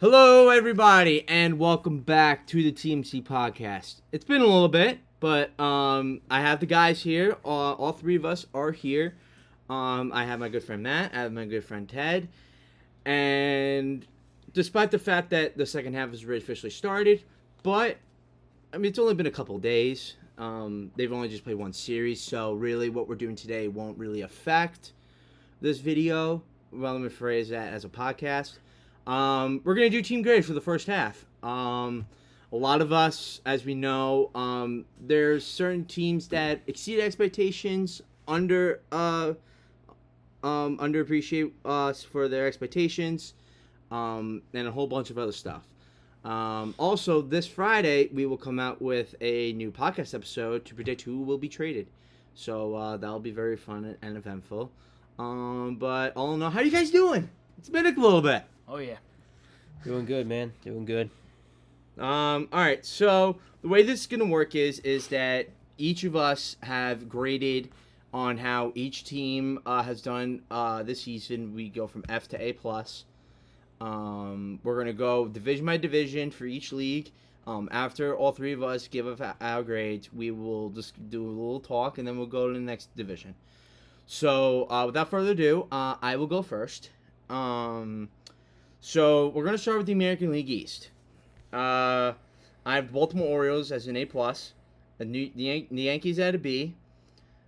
Hello, everybody, and welcome back to the TMC podcast. It's been a little bit, but I have the guys here. All three of us are here. I have my good friend Matt. I have my good friend Ted. And despite the fact that the second half has already officially started, but I mean it's only been a couple of days. They've only just played one series, so really what we're doing today won't really affect this video. Well, let me phrase that as a podcast. We're going to do team grades for the first half. A lot of us, as we know, there's certain teams that exceed expectations, underappreciate us for their expectations, and a whole bunch of other stuff. Also, this Friday, we will come out with a new podcast episode to predict who will be traded. So that'll be very fun and eventful. But all in all, how are you guys doing? It's been a little bit. Oh, yeah. Doing good, man. Doing good. All right. So the way this is going to work is that each of us have graded on how each team has done this season. We go from F to A+. We're going to go division by division for each league. After all three of us give us our grades, we will just do a little talk, and then we'll go to the next division. So without further ado, I will go first. So we're going to start with the American League East. I have Baltimore Orioles as an A+, the Yankees at a B,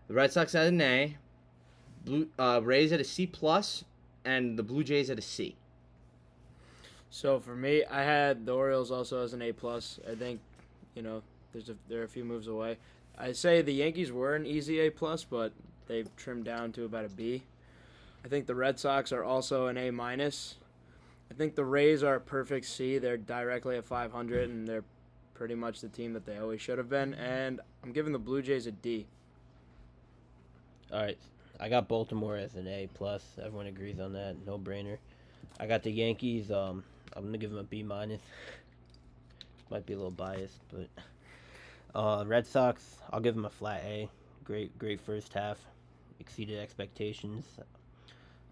the Red Sox at an A, Rays at a C+, and the Blue Jays at a C. So for me, I had the Orioles also as an A+. I think, they're a few moves away. I say the Yankees were an easy A+, but they've trimmed down to about a B. I think the Red Sox are also an A-. I think the Rays are a perfect C. They're directly at 500, and they're pretty much the team that they always should have been. And I'm giving the Blue Jays a D. All right. I got Baltimore as an A+. Everyone agrees on that. No brainer. I got the Yankees. I'm going to give them a B-. Might be a little biased, but Red Sox, I'll give them a flat A. Great first half. Exceeded expectations.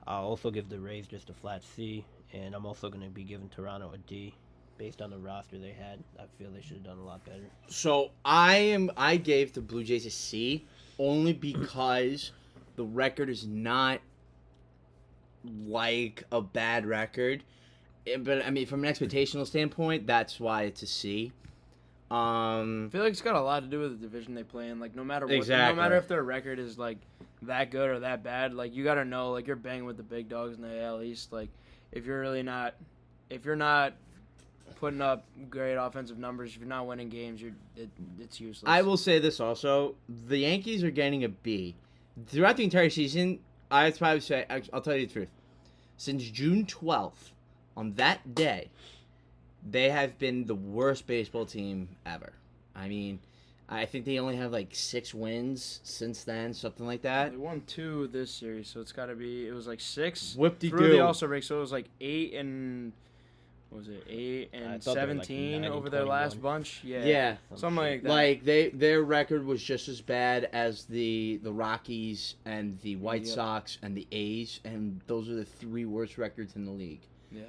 I'll also give the Rays just a flat C. And I'm also going to be giving Toronto a D. Based on the roster they had, I feel they should have done a lot better. So I gave the Blue Jays a C only because the record is not like a bad record. But I mean, from an expectational standpoint, that's why it's a C. I feel like it's got a lot to do with the division they play in. Like no matter what, Exactly. no matter if their record is like that good or that bad, like you got to know like you're banging with the big dogs in the AL East. Like if you're not putting up great offensive numbers, if you're not winning games, it's useless. I will say this also: the Yankees are getting a B throughout the entire season. I'd probably say, I'll tell you the truth. Since June 12th, on that day, they have been the worst baseball team ever. I mean, I think they only have like 6 wins since then, something like that. They won 2 this series, so it's got to be. It was like 6 Whoop-de-doo. through the All-Star break, so it was like 8 and. What was it? 8 and 17 like over their last bunch. Yeah. Something like that. Like their record was just as bad as the Rockies and the White Sox and the A's, and those are the 3 worst records in the league. Yeah.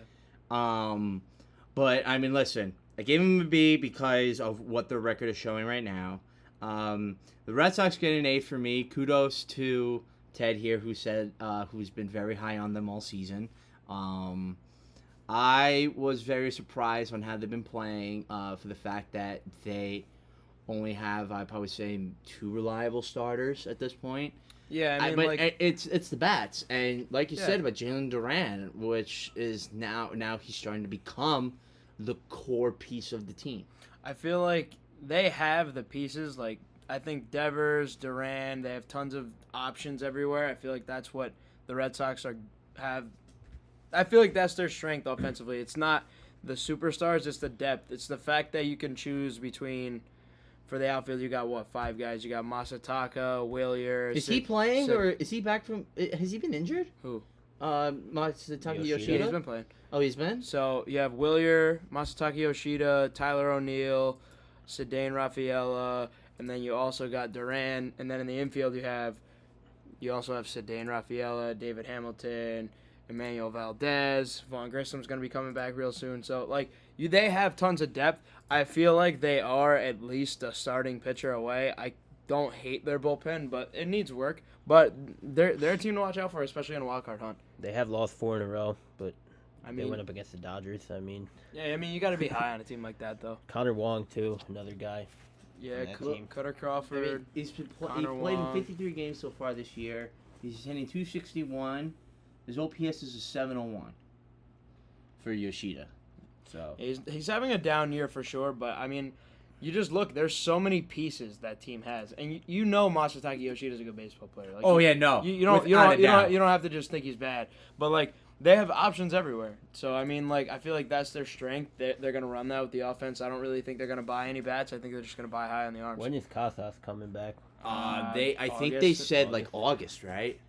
But I mean, listen, I gave them a B because of what their record is showing right now. The Red Sox get an A for me. Kudos to Ted here, who's been very high on them all season. I was very surprised on how they've been playing for the fact that they only have, I'd probably say, 2 reliable starters at this point. Yeah, I mean, but it's the bats, and like you said about Jalen Duran, which is now he's starting to become the core piece of the team. I feel like they have the pieces. Like I think Devers, Duran, they have tons of options everywhere. I feel like that's what the Red Sox have. I feel like that's their strength offensively. It's not the superstars, it's the depth. It's the fact that you can choose between. For the outfield, you got 5 guys? You got Masataka, Willier. Is he playing or is he back from? Has he been injured? Who? Masataka Yeah, Yoshida. he's been playing. Oh, he's been. So you have Willier, Masataka Yoshida, Tyler O'Neill, Cedane Rafaela, and then you also got Duran. And then in the infield, you also have Cedane Rafaela, David Hamilton, Emmanuel Valdez. Vaughn Grissom's going to be coming back real soon. So, they have tons of depth. I feel like they are at least a starting pitcher away. I don't hate their bullpen, but it needs work. But they're a team to watch out for, especially in a wild card hunt. They have lost 4 in a row, but I they mean, went up against the Dodgers. you got to be high on a team like that, though. Connor Wong, too, another guy. Yeah, that team. Cutter Crawford. He played in Wong. 53 games so far this year. He's hitting 261. His OPS is a 701 for Yoshida. So He's having a down year for sure, but I mean, you just look. There's so many pieces that team has, and you know Masataka Yoshida's a good baseball player. yeah, no, you don't have to just think he's bad, but they have options everywhere. So I mean, I feel like that's their strength. They're gonna run that with the offense. I don't really think they're gonna buy any bats. I think they're just gonna buy high on the arms. When is Casas coming back? I think they said August, right?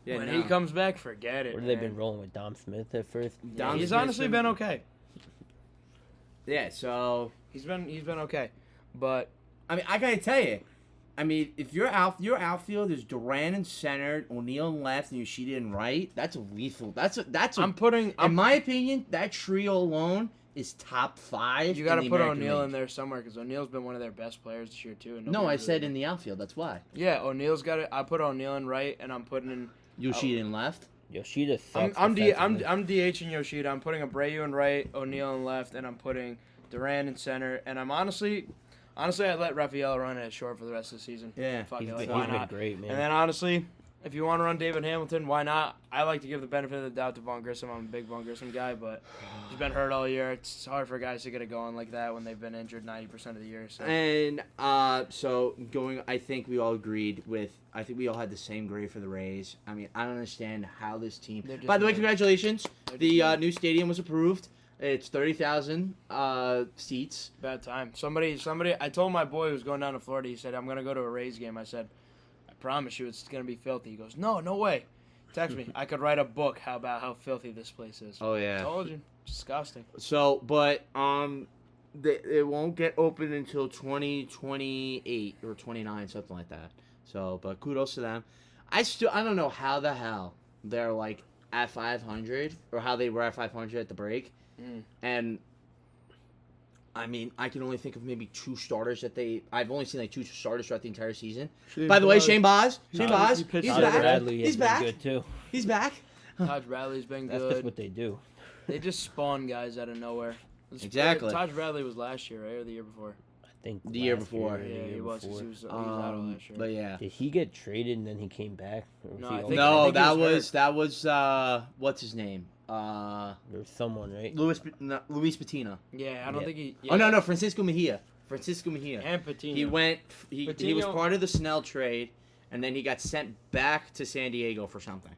Yeah, when he comes back, forget it. Or have they been rolling with Dom Smith at first? He's honestly been okay. Yeah, so he's been okay, but I mean, I gotta tell you, if your outfield is Duran in center, O'Neill in left, and Yoshida in right, that's a lethal. In my opinion, that trio alone is top 5. You got to put O'Neill in there somewhere because O'Neill's been one of their best players this year too. No, I said in the outfield. That's why. Yeah, O'Neill's got it. I put O'Neill in right, and I'm putting in Yoshida in left. Yoshida sucks. I'm DHing Yoshida. I'm putting Abreu in right, O'Neill in left, and I'm putting Duran in center. And I'm honestly, I let Rafael run at short for the rest of the season. Yeah, he's why not? Been great, man. And then honestly, if you want to run David Hamilton, why not? I like to give the benefit of the doubt to Vaughn Grissom. I'm a big Vaughn Grissom guy, but he's been hurt all year. It's hard for guys to get it going like that when they've been injured 90% of the year. So. And I think we all agreed with. I think we all had the same grade for the Rays. I mean, I don't understand how this team. By the way, congratulations! The new stadium was approved. It's 30,000 seats. Bad time. Somebody. I told my boy who was going down to Florida. He said, "I'm gonna go to a Rays game." I said, "I promise you, it's gonna be filthy." He goes, "No way." Text me. I could write a book about how filthy this place is. Oh yeah. I told you, disgusting. So, but it won't get open until 2028 or 29, something like that. So, but kudos to them. I don't know how the hell they're at 500 or how they were at 500 at the break. And I mean, I can only think of maybe 2 starters I've only seen 2 starters throughout the entire season. By the way, Shane Baz. He's back. He's back. Good too. He's back. Taj Bradley's been good. That's just what they do. They just spawn guys out of nowhere. Exactly. Taj Bradley was last year, right, or the year before? I think the year before. Yeah, he was. He was out of last year. But yeah. Did he get traded and then he came back? No, that was what's his name? There's someone, right? Luis Patino. Yeah, I don't think he. Yeah. Oh no, Francisco Mejia. And Patino. He went. He was part of the Snell trade, and then he got sent back to San Diego for something.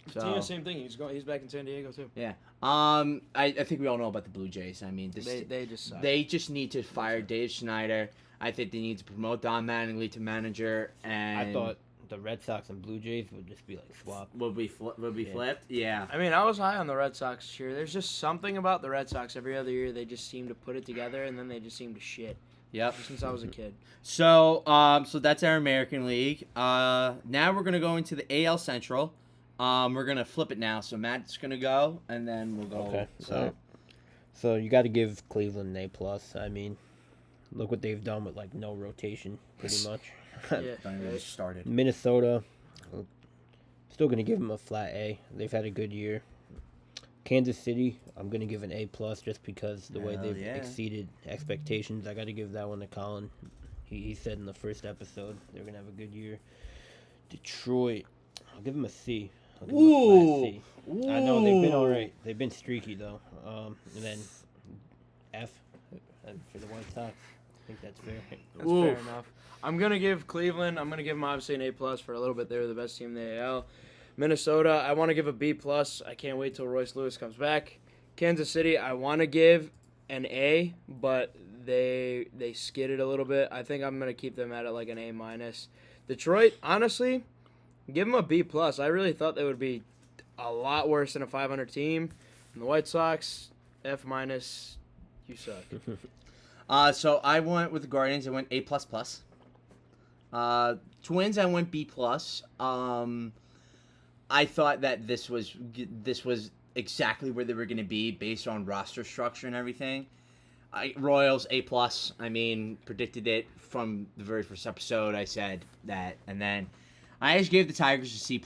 Patino, same thing. He's back in San Diego too. Yeah. I think we all know about the Blue Jays. I mean, they just suck. They just need to fire Dave Schneider. I think they need to promote Don Mattingly to manager. And I thought the Red Sox and Blue Jays would just be swapped. Would be flipped? Yeah. I mean, I was high on the Red Sox this year. There's just something about the Red Sox. Every other year, they just seem to put it together, and then they just seem to shit. Yep. Since I was a kid. So that's our American League. Now we're gonna go into the AL Central. We're gonna flip it now. So Matt's gonna go, and then we'll go. Okay. So you got to give Cleveland an A+. I mean, look what they've done with no rotation, pretty much. Yeah. Don't even get started. Minnesota, still gonna give them a flat A. They've had a good year. Kansas City, I'm gonna give an A+ just because the way they've exceeded expectations. I got to give that one to Colin. He said in the first episode they're gonna have a good year. Detroit, I'll give them a C. Ooh. I know they've been all right. They've been streaky though. And then F for the White Sox. I think that's fair. That's fair enough. I'm gonna give Cleveland. I'm gonna give them obviously an A+ for a little bit. They were the best team in the AL. Minnesota, I want to give a B+. I can't wait till Royce Lewis comes back. Kansas City, I want to give an A, but they skidded a little bit. I think I'm gonna keep them at an A-. Detroit, honestly, give them a B+. I really thought they would be a lot worse than a 500 team. And the White Sox, F-. You suck. So I went with the Guardians. I went A++. Twins, I went B+. I thought that this was exactly where they were going to be based on roster structure and everything. Royals A+. I mean, predicted it from the very first episode. I said that, and then I actually gave the Tigers a C+.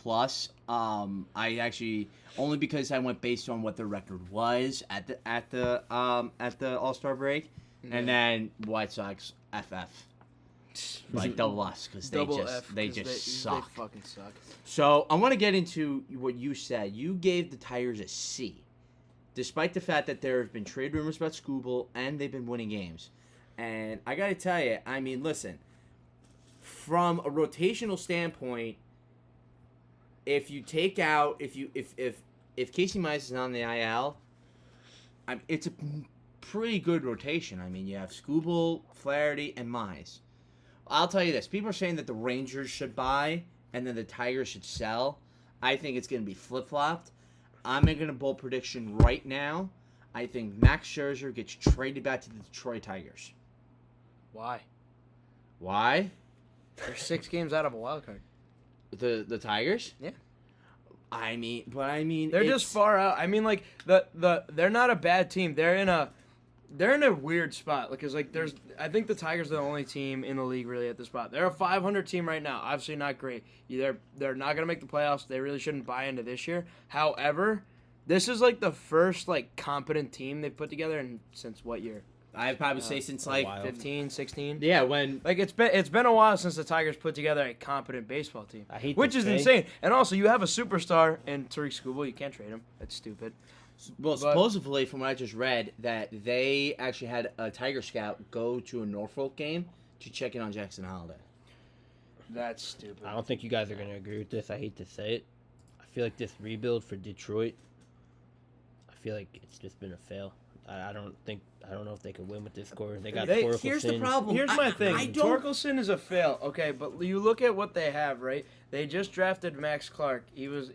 I actually only because I went based on what their record was at the All-Star break, and then White Sox FF. Like double S because they just suck. They fucking suck. So I want to get into what you said. You gave the Tigers a C, despite the fact that there have been trade rumors about Scooble and they've been winning games. And I got to tell you, I mean, listen, from a rotational standpoint, if you take out if Casey Mize is on the IL, it's a pretty good rotation. I mean, you have Scooble, Flaherty, and Mize. I'll tell you this. People are saying that the Rangers should buy and then the Tigers should sell. I think it's going to be flip-flopped. I'm making a bold prediction right now. I think Max Scherzer gets traded back to the Detroit Tigers. Why? Why? They're 6 games out of a wild card. The Tigers? Yeah. I mean, they're just far out. I mean, like they're not a bad team. They're in a weird spot because I think the Tigers are the only team in the league really at this spot. They're a 500 team right now. Obviously not great. They're not gonna make the playoffs. They really shouldn't buy into this year. However, this is like the first competent team they've put together since what year? I'd probably say since 15, 16. Yeah, when it's been a while since the Tigers put together a competent baseball team, which is insane. And also, you have a superstar in Tariq Skubal. You can't trade him. That's stupid. Well, supposedly, from what I just read, that they actually had a Tiger scout go to a Norfolk game to check in on Jackson Holiday. That's stupid. I don't think you guys are going to agree with this. I hate to say it. I feel like this rebuild for Detroit, I feel like it's just been a fail. I don't know if they could win with this core. They got Torkelson. Here's the problem. Here's my thing. Torkelson is a fail. Okay, but you look at what they have, right? They just drafted Max Clark. He's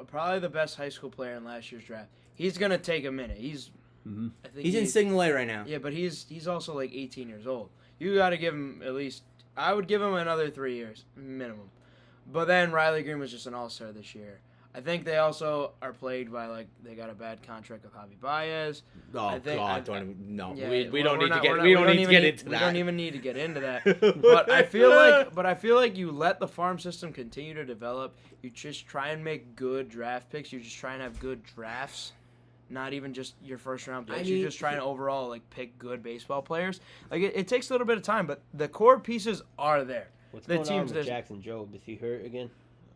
probably the best high school player in last year's draft. He's gonna take a minute. He's in Signal A right now. Yeah, but he's also like 18 years old. You got to give him at least. I would give him another 3 years minimum. But then Riley Green was just an all-star this year. I think they also are plagued by they got a bad contract with Javi Baez. Oh God, we don't need to get into that. We don't even need to get into that. But I feel like you let the farm system continue to develop. You just try and make good draft picks. You just try and have good drafts. Not even just your first round picks. You're just trying to overall pick good baseball players. It takes a little bit of time, but the core pieces are there. What's going on with Jackson Jobe? Is he hurt again?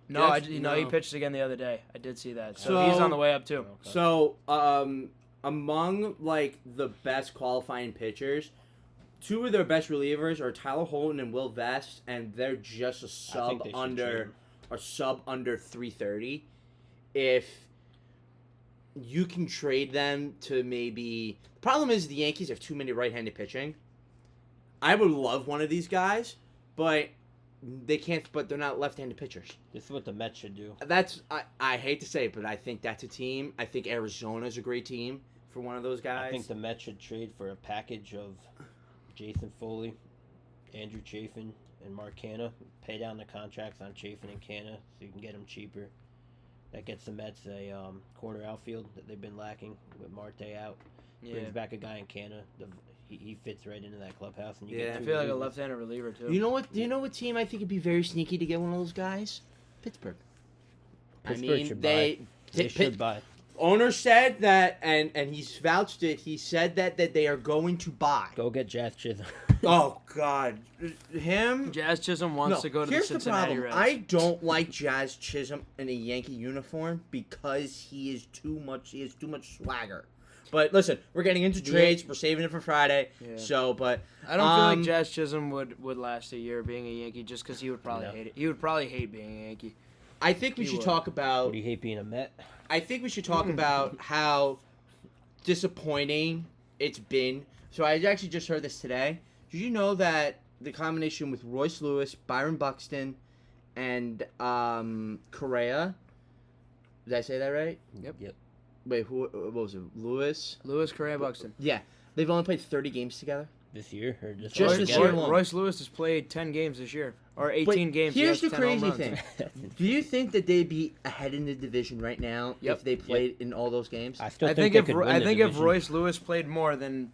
No, he pitched again the other day. I did see that. So he's on the way up too. Okay. So among the best qualifying pitchers, 2 of their best relievers are Tyler Holton and Will Vest, and they're just a sub under 330. If you can trade them to maybe, the problem is the Yankees have too many right-handed pitching. I would love one of these guys, but they can't. But they're not left-handed pitchers. This is what the Mets should do. I hate to say it, but I think that's a team. I think Arizona's a great team for one of those guys. I think the Mets should trade for a package of Jason Foley, Andrew Chafin, and Mark Canha. Pay down the contracts on Chafin and Canha so you can get them cheaper. That gets the Mets a corner outfield that they've been lacking with Marte out. Brings back a guy in Canha. He fits right into that clubhouse. And I feel like a left-handed reliever too. You know what? Do you know what team I think would be very sneaky to get one of those guys? Pittsburgh. Pittsburgh should buy. They should buy. Owner said that, and he's vouched it. He said that they are going to buy. Go get Jazz Chisholm. Oh God, him. Jazz Chisholm wants to go to the Cincinnati Reds. I don't like Jazz Chisholm in a Yankee uniform because he has too much swagger. But listen, we're getting into trades. We're saving it for Friday. Yeah. So, but I don't feel like Jazz Chisholm would last a year being a Yankee just because he would probably hate it. He would probably hate being a Yankee. I think we should talk about. Would he hate being a Met? I think we should talk about how disappointing it's been. So I actually just heard this today. Did you know that the combination with Royce Lewis, Byron Buxton, and Correa? Did I say that right? Yep. Wait, what was it? Lewis, Correa, Buxton. Yeah. They've only played 30 games together. This year? Or just this year alone. Royce Lewis has played 10 games this year. or 18 games. Here's he the has 10 home crazy runs. thing. Do you think that they'd be ahead in the division right now Yep. if they played in all those games? I still I think think they if could win the if division. Royce Lewis played more than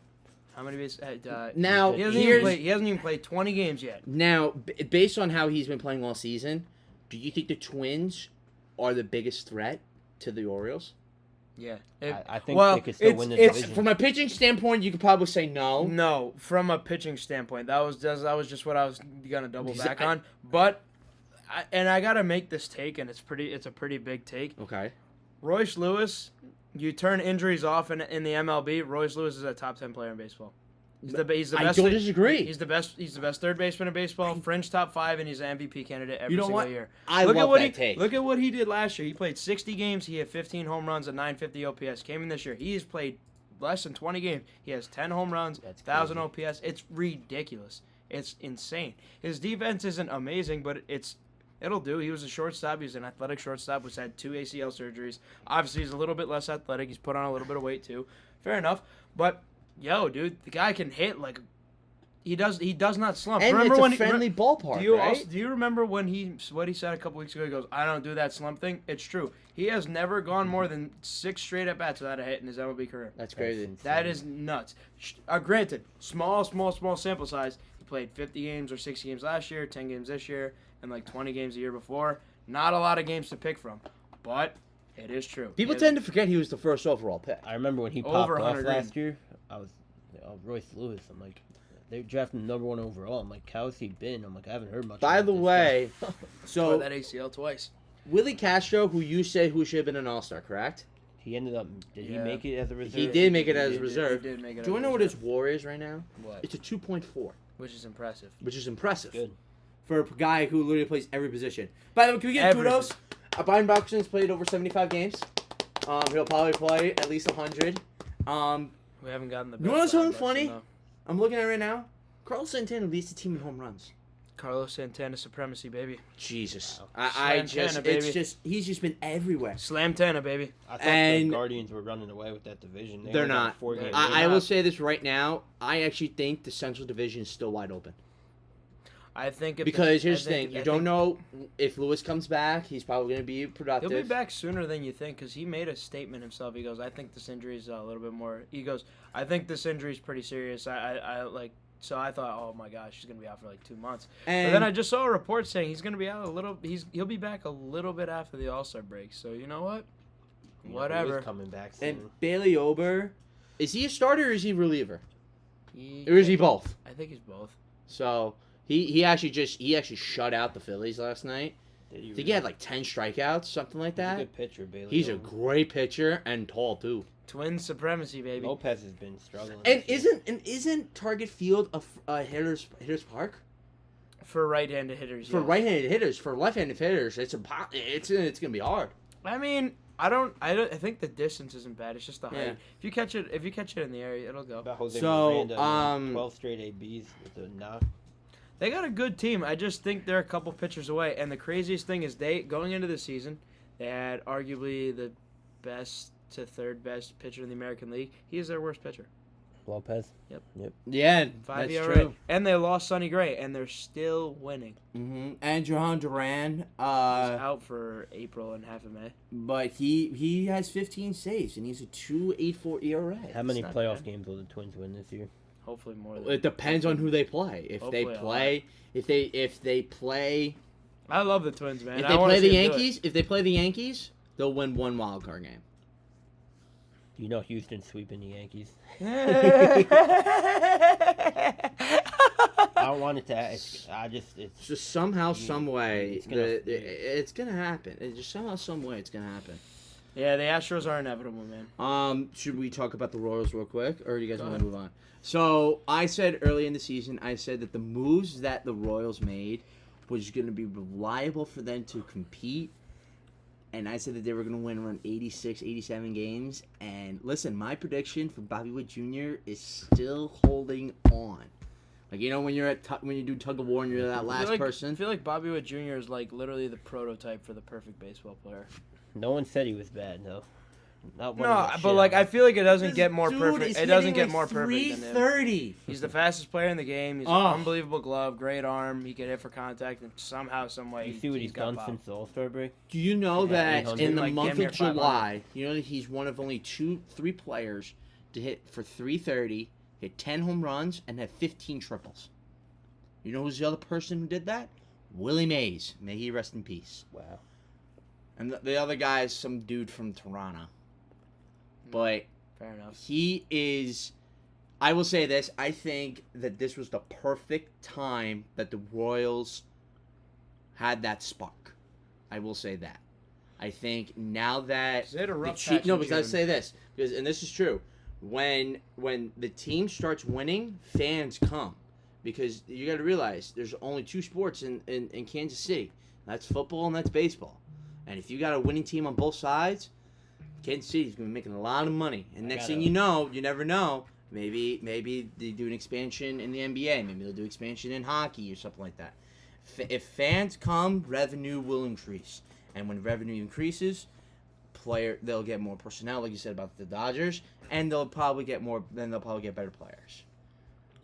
how many bases? Now, he hasn't even played 20 games yet. Now, based on how he's been playing all season, do you think the Twins are the biggest threat to the Orioles? Yeah. I think they could still win the division. From a pitching standpoint, you could probably say no. No, from a pitching standpoint, that was just what I was gonna double back on. But I gotta make this take, and it's a pretty big take. Okay. Royce Lewis, you turn injuries off in the MLB. Royce Lewis is a top 10 player in baseball. He's the best. I don't disagree. He's the best third baseman in baseball. Fringe top 5, and he's an MVP candidate every single year. I love that take. Look at what he did last year. He played 60 games. He had 15 home runs and 950 OPS. Came in this year. He has played less than 20 games. He has 10 home runs, 1,000 OPS. It's ridiculous. It's insane. His defense isn't amazing, but it'll do. He was a shortstop. He's an athletic shortstop, who's had 2 ACL surgeries. Obviously, he's a little bit less athletic. He's put on a little bit of weight too. Fair enough. But yo, dude, the guy can hit like he does not slump. And Remember it's when a friendly ballpark, do you remember when what he said a couple weeks ago? He goes, "I don't do that slump thing." It's true. He has never gone more than 6 straight at bats without a hit in his MLB career. That's crazy. That is nuts. Granted, small sample size. He played 50 games or 60 games last year, 10 games this year, and like 20 games the year before. Not a lot of games to pick from, but it is true. People tend to forget he was the first overall pick. I remember when he Over popped off 100 last year. I was Royce Lewis. I'm like, they drafted him number 1 overall. I'm like, how's he been? I'm like, I haven't heard much. By about the this way, guy. so that ACL twice. Willie Castro, who you said who should have been an All-Star, correct? He ended up. Did he Yeah. make it as a reserve? He did make it as a He reserve. did make it Do you as a know what his reserve. WAR is right now? What? It's a 2.4, Which is impressive. which is impressive Good. for a guy who literally plays every position. By the way, can we get kudos? Brian Buxton's played over 75 games. He'll probably play at least 100. We haven't gotten the. You wanna know best something Buxton, funny? though. I'm looking at it right now. Carlos Santana leads the team in home runs. Carlos Santana supremacy, baby. Jesus, Wow. he's just been everywhere. Slam Tana, baby. I thought And- the Guardians were running away with that division. They're only got not. 4 games. I not. will say this right now. I actually think the Central Division is still wide open. I think Because here's the thing. You don't know if Lewis comes back. He's probably going to be productive. He'll be back sooner than you think because he made a statement himself. He goes, "I think this injury is a little bit more." He goes, "I think this injury is pretty serious." I like. So I thought, oh my gosh, he's gonna be out for like 2 months. And But then I just saw a report saying he's gonna be out a little. He'll be back a little bit after the All-Star break. So you know what? You know, Whatever. Lewis coming back soon. and Bailey Ober, is he a starter or is he a reliever? Or is he both? I think he's both. So he actually shut out the Phillies last night. Did I think really? he had like 10 strikeouts, something like He's a that. good pitcher, Bailey. He's a Ober. great pitcher and tall too. Twin supremacy, baby. Lopez has been struggling. And this year. isn't Target Field a hitter's park? For right-handed hitters. For yes. right-handed hitters, for left-handed hitters, it's gonna be hard. I mean, I think the distance isn't bad. It's just the height. Yeah. If you catch it in the area, it'll go. About Jose So, Miranda, 12 straight ABs with a knock. They got a good team. I just think they're a couple pitchers away. And the craziest thing is going into the season, they had arguably the best to third best pitcher in the American League. He is their worst pitcher. Lopez. Yeah, 5 that's ERA. true. And they lost Sonny Gray, and they're still winning. Mm-hmm. And Johan Duran, He's out for April and half of May. but he has 15 saves and he's a 2.84 ERA. How many not playoff bad. games will the Twins win this year? Hopefully more than. It depends on who they play. If Hopefully they a play, if they play, I love the Twins, man. if I they wanna play the see them do it. Yankees, if they play the Yankees, they'll win one wild card game. You know Houston's sweeping the Yankees. I don't want it to. It's Just somehow, Yeah, some way, it's gonna- it's gonna happen. It's just somehow, some way, it's gonna happen. Yeah, the Astros are inevitable, man. Should we talk about the Royals real quick, or do you guys Go want ahead. to move on? So I said early in the season, I said that the moves that the Royals made was going to be reliable for them to compete, and I said that they were going to win around 86, 87 games. And listen, my prediction for Bobby Witt Jr. is still holding on. Like, you know, when you're when you do tug of war and you're that last I person. feel like Bobby Witt Jr. is like literally the prototype for the perfect baseball player. no one said he was bad though. Not No, one of but like I feel like it doesn't This get more dude perfect. is It doesn't hitting, get like, more perfect than him. 330. He's the fastest player in the game. He's Oh. an unbelievable glove, great arm. He can hit for contact, and somehow, some way, You see what he's got done Bob. since the All-Star break? Do you know Yeah, that 800. in the Like, month damn near of 500. July, you know that he's one of only three players to hit for 330, hit 10 home runs, and have 15 triples. You know who's the other person who did that? Willie Mays. May he rest in peace. Wow. And the other guy is some dude from Toronto. But Fair enough. he is. I will say this. I think that this was the perfect time that the Royals had that spark. I will say that. I think now that 'Cause they had a rough Chiefs, patch no, in because I June. say this because, and this is true. When the team starts winning, fans come because you got to realize there's only two sports in Kansas City. That's football and that's baseball. And if you got a winning team on both sides, Kansas City's gonna be making a lot of money. And next thing you know, you never know. Maybe they do an expansion in the NBA. Maybe they'll do expansion in hockey or something like that. If fans come, revenue will increase. And when revenue increases, they'll get more personnel, like you said about the Dodgers, and they'll probably get better players.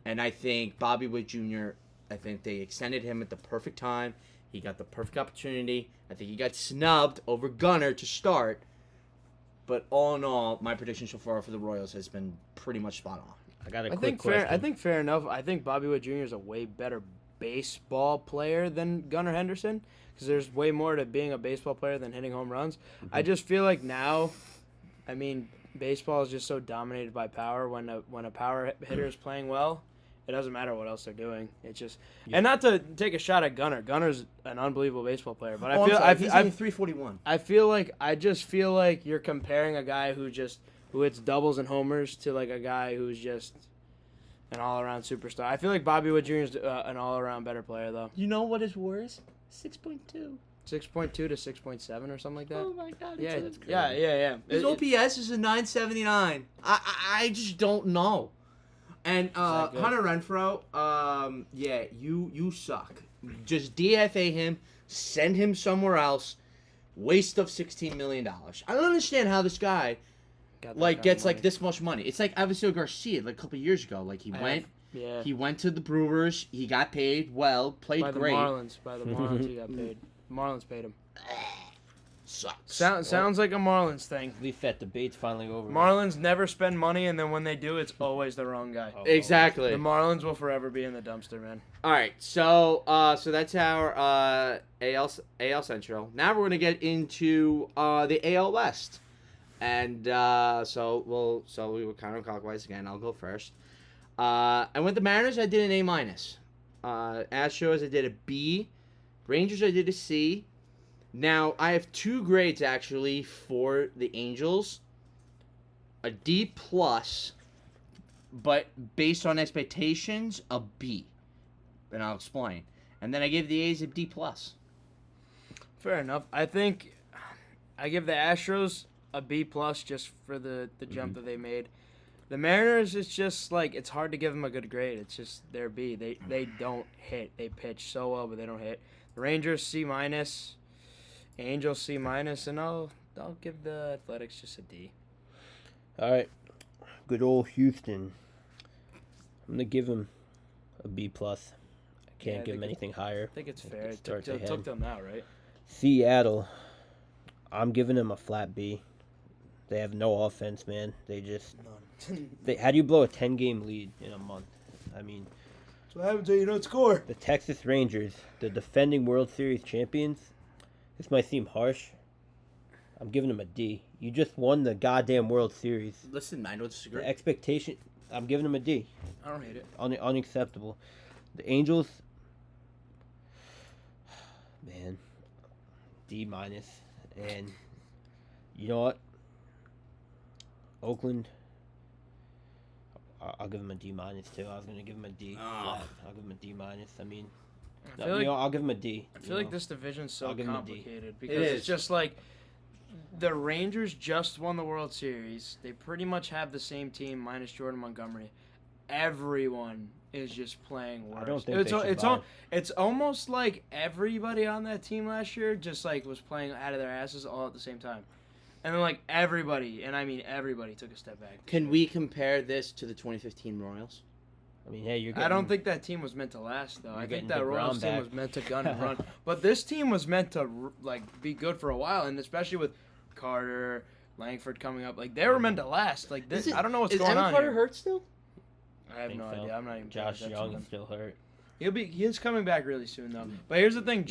And I think Bobby Witt Jr. I think they extended him at the perfect time. He got the perfect opportunity. I think he got snubbed over Gunnar to start. But all in all, my prediction so far for the Royals has been pretty much spot on. I got a I quick think question. fair. I think fair enough. I think Bobby Witt Jr. is a way better baseball player than Gunnar Henderson because there's way more to being a baseball player than hitting home runs. I just feel like now, I mean, baseball is just so dominated by power. When a power hitter is playing well, it doesn't matter what else they're doing. It's just and not to take a shot at Gunnar. Gunner's an unbelievable baseball player, but He's only 341. I just feel like you're comparing a guy who hits doubles and homers to like a guy who's just an all-around superstar. I feel like Bobby Witt Jr. is an all-around better player though. You know what his WAR is? 6.2. 6.2 to 6.7 or something like that. Oh my god! Yeah, That's yeah. His OPS is a 979. I just don't know. And that good? Hunter Renfroe, yeah, you suck. Just DFA him, send him somewhere else. Waste of $16 million. I don't understand how this guy Got that like kind of gets like money. this much money. It's like Avisail Garcia like a couple years ago. Like he went to the Brewers, he got paid well, played by the great. By the Marlins, he got paid. Marlins paid him. Sucks. Sounds like a Marlins thing. At least that debate's finally over. Marlins never spend money, and then when they do, it's always the wrong guy. Oh, Exactly. The Marlins will forever be in the dumpster, man. All right, so that's our AL Central. Now we're gonna get into the AL West, and so we were counterclockwise again. I'll go first. I went the Mariners. I did an A-. Astros. I did a B. Rangers. I did a C. Now I have two grades actually for the Angels. A D plus. But based on expectations, a B. And I'll explain. And then I gave the A's a D plus. Fair enough. I think I give the Astros a B plus just for the jump that they made. The Mariners, it's just like it's hard to give them a good grade. It's just their B. They don't hit. They pitch so well, but they don't hit. The Rangers C minus, Angels C minus, and I'll give the Athletics just a D. All right. Good old Houston. I'm gonna give him a B plus. I can't Yeah, I give him think anything higher. I think it's fair. It starts took ahead. them out, right? Seattle. I'm giving them a flat B. They have no offense, man. They just. How do you blow a 10-game lead in a month? I mean, That's what happens when you don't score. the Texas Rangers, the defending World Series champions. This might seem harsh. I'm giving them a D. You just won the goddamn World Series. Listen, I don't disagree. The expectation. I'm giving them a D. I don't hate it. Unacceptable. The Angels. Man. D minus. And you know what? Oakland. I'll give them a D minus too. I was gonna give them a D. Oh. Flat. I'll give them a D minus. I mean, I feel like I'll give them a D. I feel like this division's so I'll give 'em a D. complicated because It it's is. just like the Rangers just won the World Series. They pretty much have the same team minus Jordan Montgomery. Everyone is just playing worse. I don't think it's they should it's, buy. it's almost like everybody on that team last year just like was playing out of their asses all at the same time. And then, like, everybody, and I mean everybody, took a step back. Can we compare this to the 2015 Royals? I mean, hey, I don't think that team was meant to last, though. I think that Royals team back. was meant to gun and run. But this team was meant to, like, be good for a while, and especially with Carter, Langford coming up. Like, they were meant to last. Like, this, I don't know what's going Is on Evan Carter here. hurt still? I have no idea. I'm not even Josh paying Young attention is still hurt. He's coming back really soon, though. But here's the thing,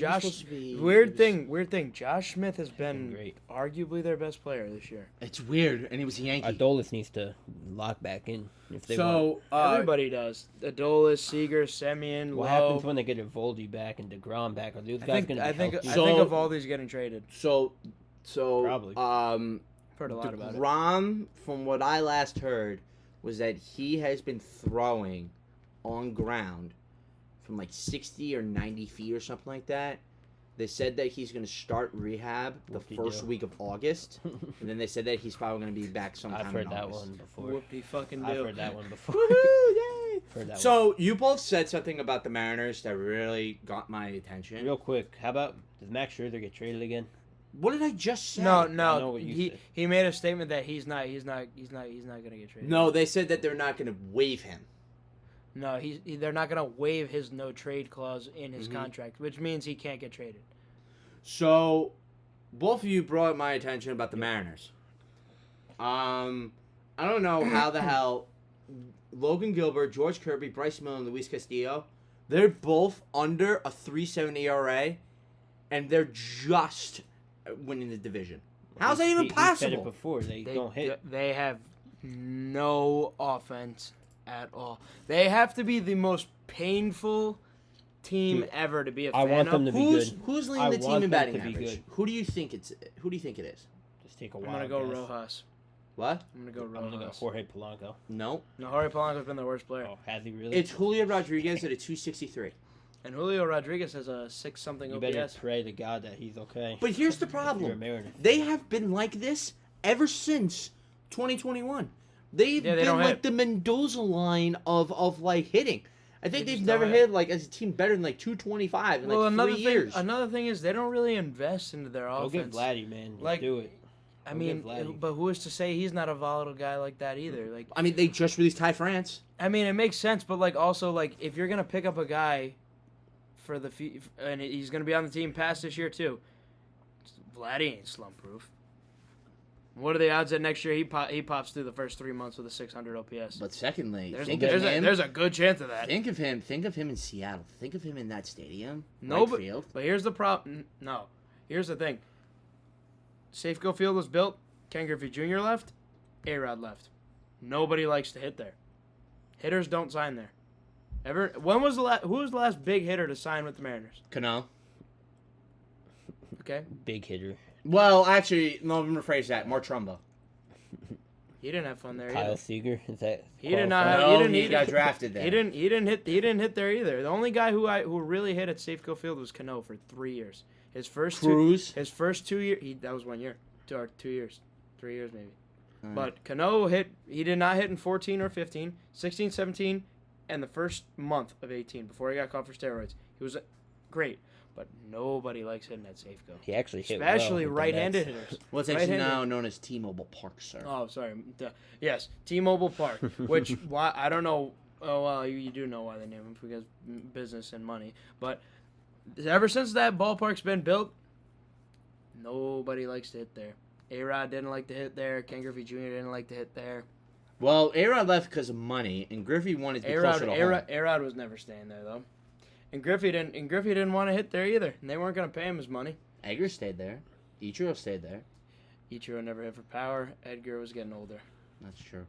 Weird weird thing. Josh Smith has been great. Arguably their best player this year. It's weird, and he was a Yankee. Adolis needs to lock back in if they want. So Everybody does. Adolis, Seager, Semien, What Lowe. happens when they get Eovaldi back and DeGrom back? Are those I guys think going to I be think healthy? I So- think of all these getting traded. So Probably. Heard a lot about it. DeGrom, from what I last heard, was that he has been throwing on ground from like 60 or 90 feet or something like that. They said that he's going to start rehab the first week of August, and then they said that he's probably going to be back sometime I've heard in that August. one before. Whoopty fucking do. I've heard that one before. Woohoo! Yay! Heard that So you both said something about the Mariners that really got my one. attention. Real quick, how about does Max Scherzer get traded again? What did I just say? No, I know what you he said. he made a statement that he's not gonna get traded. No, they said that they're not going to waive him. No, they're not gonna waive his no trade clause in his Mhm. contract, which means he can't get traded. So, both of you brought my attention about the Mariners. I don't know how the hell Logan Gilbert, George Kirby, Bryce Miller, and Luis Castillo, they're both under a 3.7 ERA, and they're just winning the division. How's that even He said it possible? before. They don't hit. They have no offense at all. They have to be the most painful team Dude, ever to be a I fan want of. them to be good. Who's leading I the team want in them batting to be average? good. Who do you think it is? Just take a I'm while. gonna go Rojas. What? I'm gonna go I'm gonna go Rojas. Jorge Polanco. No. No, Jorge Polanco's been their worst player, Oh, has he really? It's Julio Rodriguez at a 263. and Julio Rodriguez has a 6-something You OPS. better pray to God that he's okay. But here's the If you're a problem. Mariner. They have been like this ever since 2021. They've Yeah, they been don't like hit. the Mendoza line of like hitting. I think They they've just never don't hit like as a team better than like 225 in Well, like 3 years. another thing is they don't really invest into their Go get offense. Vladdy, man. Just Like, do it. I Go mean, get Vladdy. but who is to say he's not a volatile guy like that either? Like, I mean, they just released Ty France. I mean, it makes sense, but like also like if you're gonna pick up a guy for the and he's gonna be on the team past this year too, Vladdy ain't slump proof. What are the odds that next year he pops through the first 3 months with a 600 OPS? But secondly, There's think of him. there's a good chance of that. Think of him in Seattle. Think of him in that stadium. No, Right but, field. but here's the problem. No, here's the thing. Safeco Field was built. Ken Griffey Jr. left. A-Rod left. Nobody likes to hit there. Hitters don't sign there. When was who was the last big hitter to sign with the Mariners? Cano. Okay, Big hitter. Well, actually, no, let me rephrase that. More Trumbo. he didn't have fun there Kyle either. Seager. Is that? He did not qualified? have- No, he didn't- he he got didn't- drafted there. He didn't hit there either. The only guy who really hit at Safeco Field was Cano for 3 years. His first Cruz. his first 2 years, that was 1 year, 2 years, 3 years maybe. Alright. But Cano he did not hit in 14 or 15, 16, 17, and the first month of 18 before he got caught for steroids. He was great, but nobody likes hitting at Safeco. He actually hit Especially well with the right-handed Mets. hitters. What's actually Right-handed. now known as T-Mobile Park, sir. Oh, sorry. Yes, T-Mobile Park, which why I don't know. Oh, well, you do know why they named him because business and money. But ever since that ballpark's been built, nobody likes to hit there. A-Rod didn't like to hit there. Ken Griffey Jr. didn't like to hit there. Well, A-Rod left because of money, and Griffey wanted to be closer to home. A-Rod was never staying there though, and Griffey didn't want to hit there either, and they weren't going to pay him his money. Edgar stayed there. Ichiro stayed there. Ichiro never hit for power. Edgar was getting older. That's true.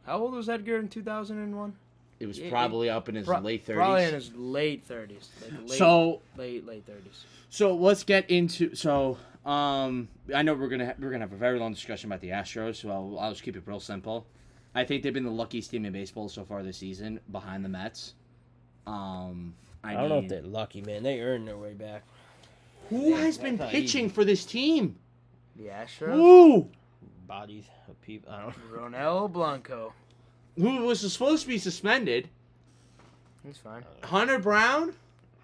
How old was Edgar in 2001? It was Yeah, probably up in his late 30s. Probably in his late 30s. Like late 30s. So let's get into I know we're gonna have a very long discussion about the Astros, so I'll just keep it real simple. I think they've been the luckiest team in baseball so far this season, behind the Mets. I don't know if they're lucky, man. They earned their way back. Who has been not pitching easy. for this team? The Astros. Who? Bodies of people. I don't know. Ronel Blanco. Who was supposed to be suspended? He's fine. Hunter Brown?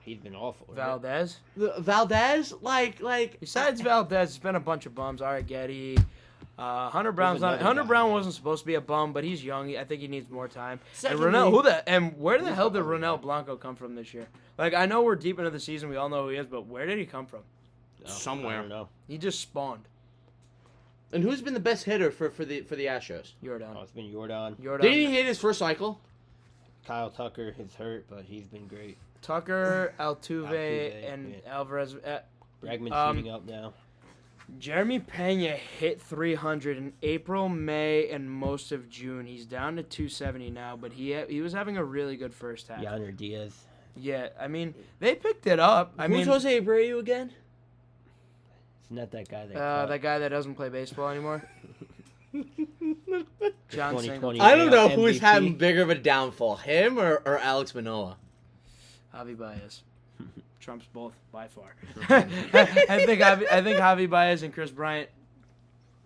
He's been awful. right? Valdez. Valdez? Like. Besides Valdez, it's been a bunch of bums. Arrighetti, Hunter Brown guy. wasn't supposed to be a bum, but he's young. I think he needs more time. Secondly- and Ronell, where the hell did Ronell Blanco come from this year? Like, I know we're deep into the season, we all know who he is, but where did he come from? Somewhere. I don't know. He just spawned. And who's been the best hitter for the Astros? Jordan. Oh, it's been Jordan. Didn't he hit his first cycle? Kyle Tucker is hurt, but he's been great. Tucker, Altuve, Altuve, and yeah. Alvarez. Bregman's heating up now. Jeremy Pena hit 300 in April, May, and most of June. He's down to 270 now, but he was having a really good first half. Yonder Diaz. Yeah, I mean, they picked it up. Who's Jose Abreu again? Isn't that guy that that guy that doesn't play baseball anymore? John 2020. Singleton. I don't know who's MVP. having bigger of a downfall, him or Alex Manoah. Javi Baez. Trumps both by far. I think Javi Baez and Chris Bryant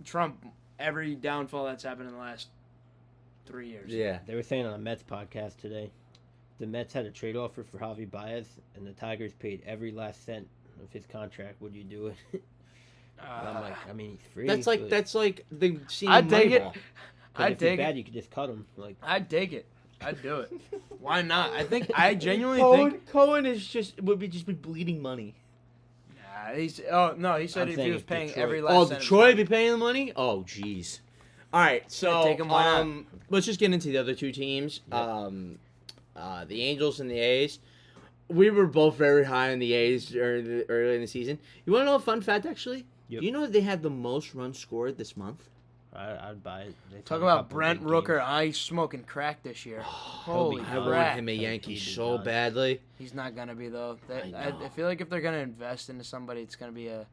trump every downfall that's happened in the last 3 years. Yeah. They were saying on a Mets podcast today, the Mets had a trade offer for Javi Baez, and the Tigers paid every last cent of his contract. Would you do it? And I'm like, I mean, he's free. That's like the scene. I'd take it. I'd I'd take if he's bad, it. you could just cut him. Like, I'd take it. I'd do it. Why not? I genuinely think. Cohen would be bleeding money. Nah, he said I'm if saying he was if paying Detroit- every last Oh, cent. of Detroit be paying the money? Oh, jeez. All right, so take him, why not? let's just get into the other two teams. Yep. The Angels and the A's. We were both very high on the A's early in the season. You want to know a fun fact, actually? Yep. Do you know that they had the most runs scored this month? I'd buy it. They Talk found a about couple Brent big Rooker. games. He's smoking crack this year. Holy be I fun. want crap. him a Yankee He'd be so done. badly. He's not going to be, though. I know. I feel like if they're going to invest into somebody, it's going to be a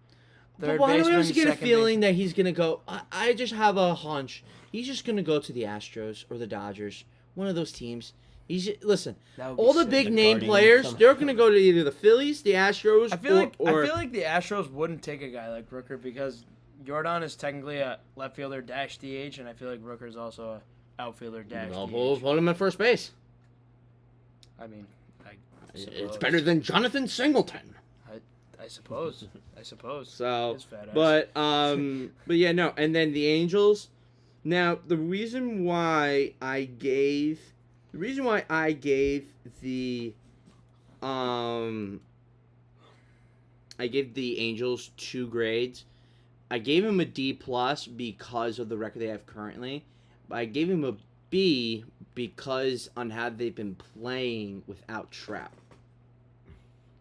But third why do I baseman, always get a second feeling that he's going to go? I just have a hunch. He's just going to go to the Astros or the Dodgers. One of those teams. Listen, That would be all the sick. big The name Guardians, players, some- they're going to go to either the Phillies, the Astros, I feel like the the Astros wouldn't take a guy like Rooker because Jordan is technically a left fielder dash DH, and I feel like Rooker is also a outfielder dash We'll DH. put him at first base. I mean, It's suppose. better than Jonathan Singleton. I suppose. So, His fat ass. but yeah, no. And then the Angels. Now, the reason why I gave the Angels 2 grades. I gave him a D plus because of the record they have currently, but I gave him a B because on how they've been playing without Trout.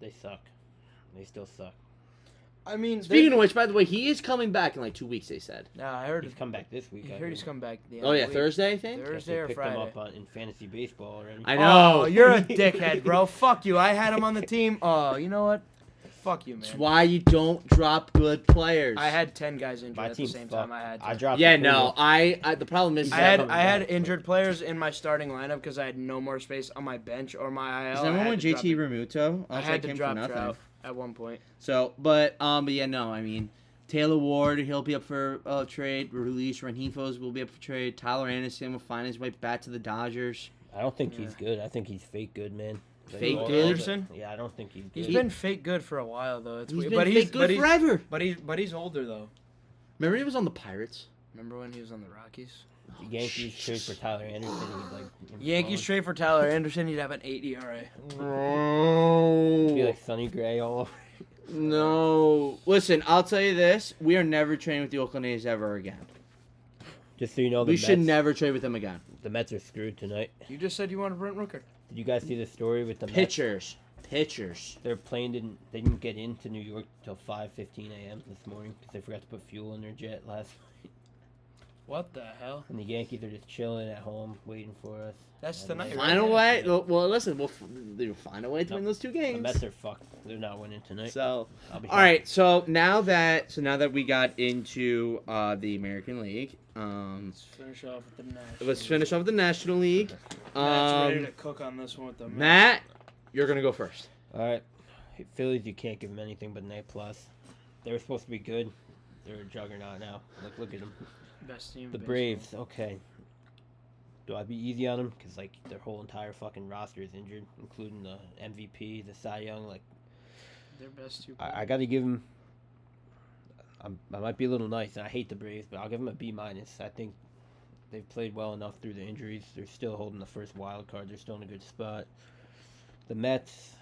They suck. They still suck. I mean, Speaking of which, by the way, he is coming back in like 2 weeks. They said. nah, I heard He's come back this week. I I heard he's heard. come back. The end Oh of yeah, the week. Thursday I think. Thursday or picked Friday. him up in fantasy baseball already. I know. Oh, you're a dickhead, bro. Fuck you. I had him on the team. Oh, you know what? Fuck you, man. That's why you don't drop good players. I had 10 guys injured My at the team's same fucked. time. I had. I 10. dropped. Yeah, the no. Pringles. I the problem is I had injured players in my starting lineup because I had no more space on my bench or my IL. Is I that had one to drop it. Remuto? I had to drop Trout at one point. So, but yeah, no. I mean, Taylor Ward, he'll be up for trade. Release Renifos will be up for trade. Tyler Anderson will find his way back to the Dodgers. I don't think he's good. I think he's fake good, man. Like, Fake all- good? Anderson? Yeah, I don't think he's good. He's been fake good for a while though. It's He's weird. been But fake good forever. But he's older though. Remember he was on the Pirates. Remember when he was on the Rockies? The Yankees trade for Tyler Anderson. He'd like. Yankees trade for Tyler Anderson. He'd have an 8 ERA. Be like Sonny Gray all over. No. Listen, I'll tell you this: we are never trading with the Oakland A's ever again. Just so you know, the We should Mets- never trade with them again. The Mets are screwed tonight. You just said you wanted Brent Rooker. Did you guys see the story with the Mets? Pitchers. Their plane didn't get into New York till 5:15 a.m. this morning because they forgot to put fuel in their jet last. What the hell? And the Yankees are just chilling at home waiting for us. That's I don't tonight, know. right? Find a way. Well, listen, they'll find a way to No. win those 2 The games. Mets are fucked. They're not winning tonight. So, I'll be all right. So now that we got into the American League, Let's finish off with the National. let's finish off with the National League. Matt's ready to cook on this one with the Matt, you're gonna go first. All right. Phillies, you can't give them anything but an A+. They were supposed to be good. They're a juggernaut now. Look at them. best team. in The baseball. Braves, okay. Do I be easy on them? Because, like, their whole entire fucking roster is injured, including the MVP, the Cy Young. Like, Their best 2. I got to give them... I might be a little nice, and I hate the Braves, but I'll give them a B minus. I think they've played well enough through the injuries. They're still holding the first wild card. They're still in a good spot. The Mets,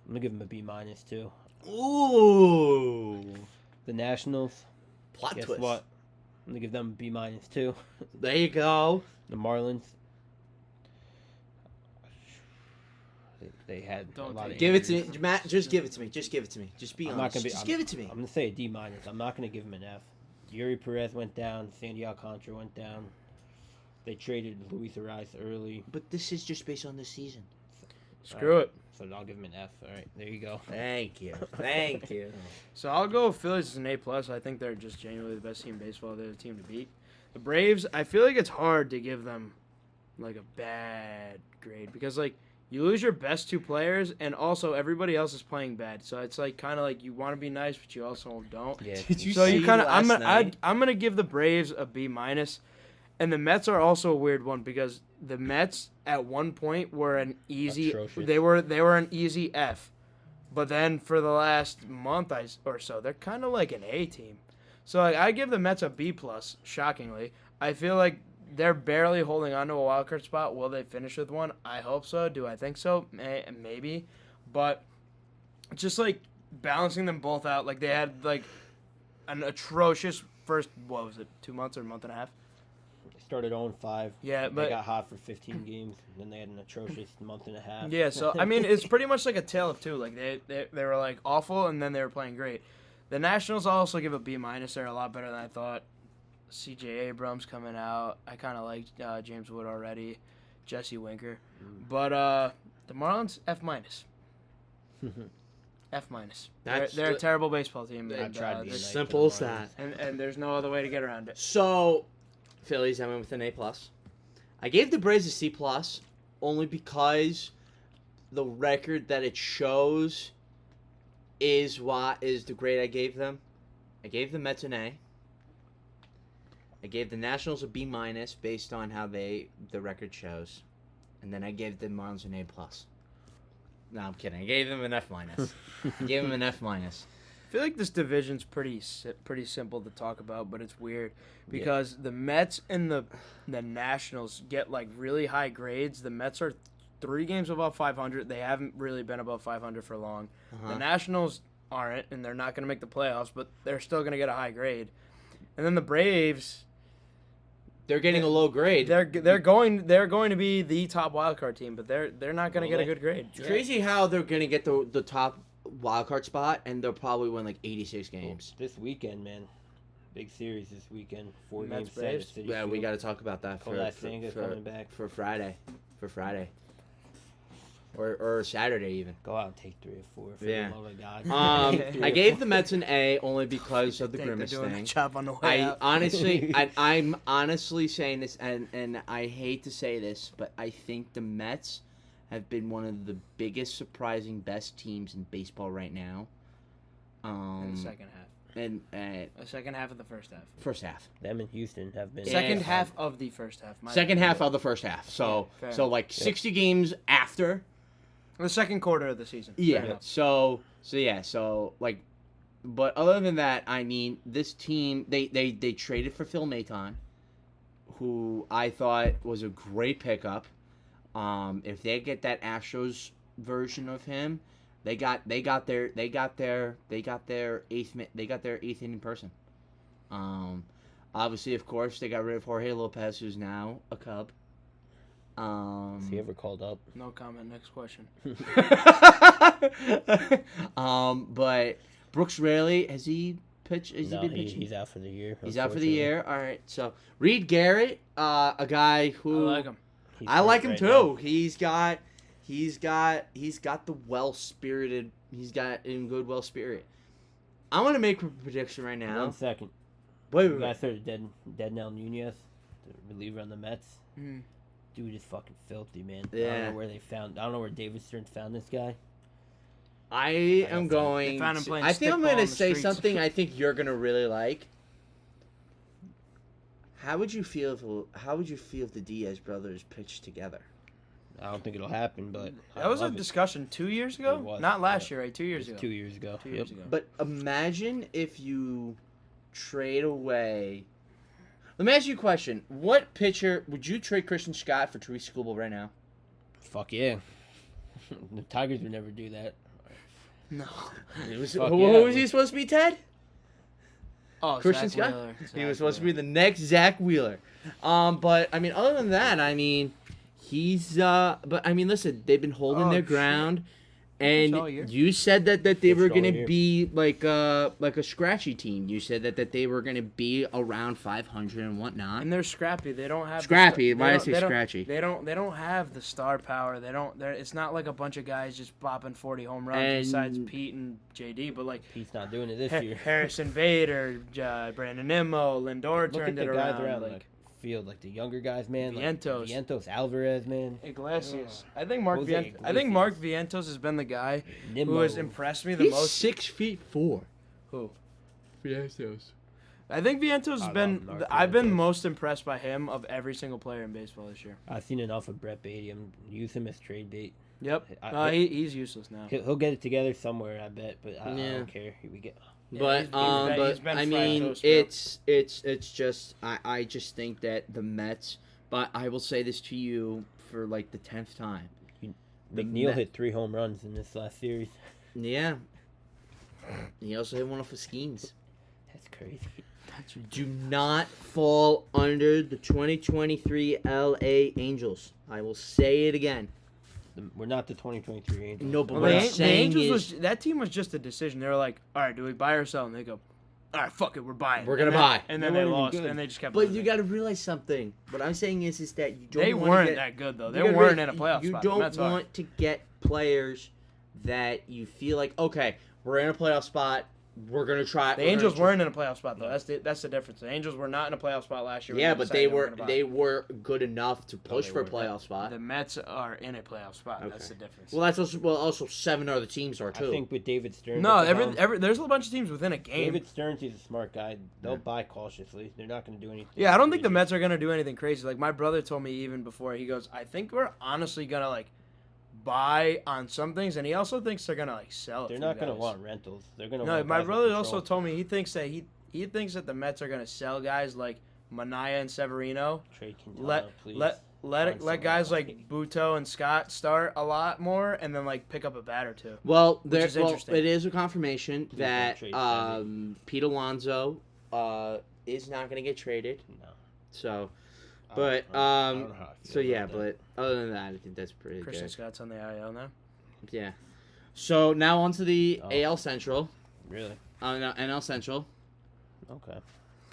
I'm gonna give them a B minus too. Ooh. The Nationals, Plot guess twist. what? I'm gonna give them a B minus too. There you go. The Marlins, they had Don't a lot of Give it to me, injuries. Matt. Just give it to me. Just give it to me. Just be I'm honest. not gonna be. Just I'm, give it to me. I'm gonna say a D minus. I'm not gonna give them an F. Yuri Perez went down. Sandy Alcantara went down. They traded Luis Arias early, But this is just based on this season. Screw it. so I'll give them an F. All right, there you go. Thank you. Thank you. So I'll go with Phillies as an A+. I think they're just genuinely the best team in baseball. They're the team to beat. The Braves, I feel like it's hard to give them like a bad grade because like you lose your best two players and also everybody else is playing bad. So it's like kind of like you want to be nice but you also don't. Yeah, Did you So see you kind of last night? I'm gonna give the Braves a B minus, and the Mets are also a weird one because the Mets at one point were an easy Atrocious. they were an easy F, but then for the last month or so they're kind of like an A team. So like, I give the Mets a B plus. Shockingly, I feel like they're barely holding on to a wild card spot. Will they finish with one? I hope so. Do I think so? Maybe, but just like balancing them both out. Like they had like an atrocious first. What was it? 2 months or a month and a half? They started 0-5. Yeah, They but got hot for 15 games, and then they had an atrocious month and a half. yeah. So I mean, it's pretty much like a tale of two. Like they were like awful, and then they were playing great. The Nationals I'll also give a B minus. They're a lot better than I thought. C.J. Abrams coming out. I kind of liked James Wood already. Jesse Winker, but the Marlins F minus. F minus. They're a terrible baseball team. I and, tried to be there's- nice. Simple as that. and there's no other way to get around it. So, Phillies, I went with an A plus. I gave the Braves a C plus only because the record that it shows is the grade I gave them. I gave the Mets an A. I gave the Nationals a B minus based on how the record shows, and then I gave the Marlins an A plus. No, I'm kidding. I gave them an F minus. I gave them an F minus. I feel like this division's pretty simple to talk about, but it's weird because the Mets and the Nationals get like really high grades. The Mets are 3 games above 500. They haven't really been above 500 for long. The Nationals aren't, and they're not going to make the playoffs, but they're still going to get a high grade. And then the Braves, They're getting a low grade. they're going to be the top wildcard team, but they're not going to get a good grade. It's crazy how they're going to get the top wild card spot, and they'll probably win like 86 games. This weekend, man. Big series this weekend. 4 Mets games set Braves? at Citi Yeah, we Field. got to talk about that Kolas Senga coming back. for Friday. For Friday. Or Saturday even. Go out and take 3 or 4 for Yeah. the love of God. I gave the Mets an A only because of the They're grimace doing a thing. job on the way I out. honestly, I'm honestly saying this, and I hate to say this, but I think the Mets have been one of the biggest, surprising, best teams in baseball right now. in the second half. And The second half of the first half. first half, Them and Houston have been. Second half of the first half. second half of the first half. So Yeah, fair so enough. like 60 games after. The second quarter of the season. Fair Yeah. enough. So like, but other than that, I mean, this team they traded for Phil Maton, who I thought was a great pickup. If they get that Astros version of him, they got their eighth inning person. Obviously, of course, they got rid of Jorge Lopez, who's now a Cub. Has he ever called up? No comment. Next question. But Brooks Raley, has he pitched? Has No, he been pitching? he's out for the year. He's out for the unfortunately. year. All right. So Reed Garrett, a guy who I like him. He's I hurt like him right too. now. He's got the well-spirited. He's got in good well spirit. I'm gonna make a prediction right now. 1 second. Wait, You guys heard of Deadnell Nunez, the reliever on the Mets? Mm. Dude is fucking filthy, man. I Yeah. don't know where David Stern found this guy. I am They going. found him to- playing I think I'm stickball gonna on the say streets. something I think you're gonna really like. How would you feel if the Diaz brothers pitched together? I don't think it'll happen, but That was a love it. discussion 2 years ago? It was, Not last yeah. year, right? 2 years It was ago. 2 years ago. 2 years Yep. ago. But imagine if you trade away. Let me ask you a question. What pitcher would you trade Christian Scott for Therese Skubal right now? Fuck yeah. The Tigers would never do that. No. Fuck Who yeah. was he supposed to be, Ted? Oh, Christian Zach Scott? Wheeler. He was supposed to be the next Zach Wheeler. But I mean, other than that, I mean, he's. But I mean, listen, they've been holding their shit. ground, Pitched all and year. you said that they Pitched were all gonna year. be like a scratchy team. You said that they were gonna be around 500 and whatnot. And they're scrappy. They don't have Scrappy? The Why did I they say don't- scratchy? They don't have the star power. It's not like a bunch of guys just bopping 40 home runs And- besides Pete and JD. But like Pete's not doing it this year. Harrison Vader, Brandon Nimmo, Lindor Look at turned the it guys around. around Like the field, like the younger guys, man. Vientos. Like Vientos, Alvarez, man. Iglesias. I think Mark Jose Vientos. I think Mark Vientos has been the guy Nimmo. who has impressed me the He's most. 6'4". Who? Vientos. I think Vientos has I been. love Mark I've been Vientos. most impressed by him of every single player in baseball this year. I've seen enough of Brett Beatty. Use him as trade bait. Yep. He's useless now. He'll get it together somewhere, I bet. But I Yeah. don't care. Here we get. But he's been I fried mean, toast, bro. it's just I just think that the Mets. But I will say this to you for like the 10th time. The McNeil Met- hit 3 home runs in this last series. Yeah. He also hit one off of Skeens. That's crazy. Do not fall under the 2023 LA Angels. I will say it again. We're not the 2023 Angels. No, but Well, what the, I'm the saying Angels is that team was just a decision. They were like, all right, do we buy or sell? And they go, all right, fuck it, we're buying. We're gonna And then- buy. And then They they weren't even lost, good. and they just kept. But losing. you got to realize something. What I'm saying is that you don't. They wanna weren't get, that good though. you They gotta weren't realize in a playoff You spot. don't That's hard. want to get players that you feel like, okay, we're in a playoff spot. We're gonna try. The Angels weren't in a playoff spot though. That's the difference. The Angels were not in a playoff spot last year. when Yeah, they but decided they were gonna buy. they were good enough to push they for a weren't. playoff spot. The Mets are in a playoff spot. That's the Okay. difference. Well, that's also 7 other teams are too. I think with David Stearns. no, at the helm, there's a bunch of teams within a game. David Stearns, he's a smart guy. They'll buy cautiously. They're not going to do anything. Yeah, I don't think the crazy. Mets are gonna do anything crazy. Like my brother told me even before, he goes, I think we're honestly gonna like buy on some things, and he also thinks they're gonna like sell. They're a not few going to guys. want rentals. They're going to. No, want my guys with brother also control. told me he thinks that the Mets are gonna sell guys like Manaya and Severino. Trade Quintana, Let please. let let Find it, let someone guys else. like Buto and Scott start a lot more, and then like pick up a bat or two. Well, is interesting. it is a confirmation Please don't that trade Freddie. Pete Alonso is not going to get traded. No. So, I but don't know how I feel so yeah, about that. but other than that, I think that's pretty Christian good. Scott's on the IL now. Yeah. So now on to the Oh. AL Central, Really? no, NL Central. Okay.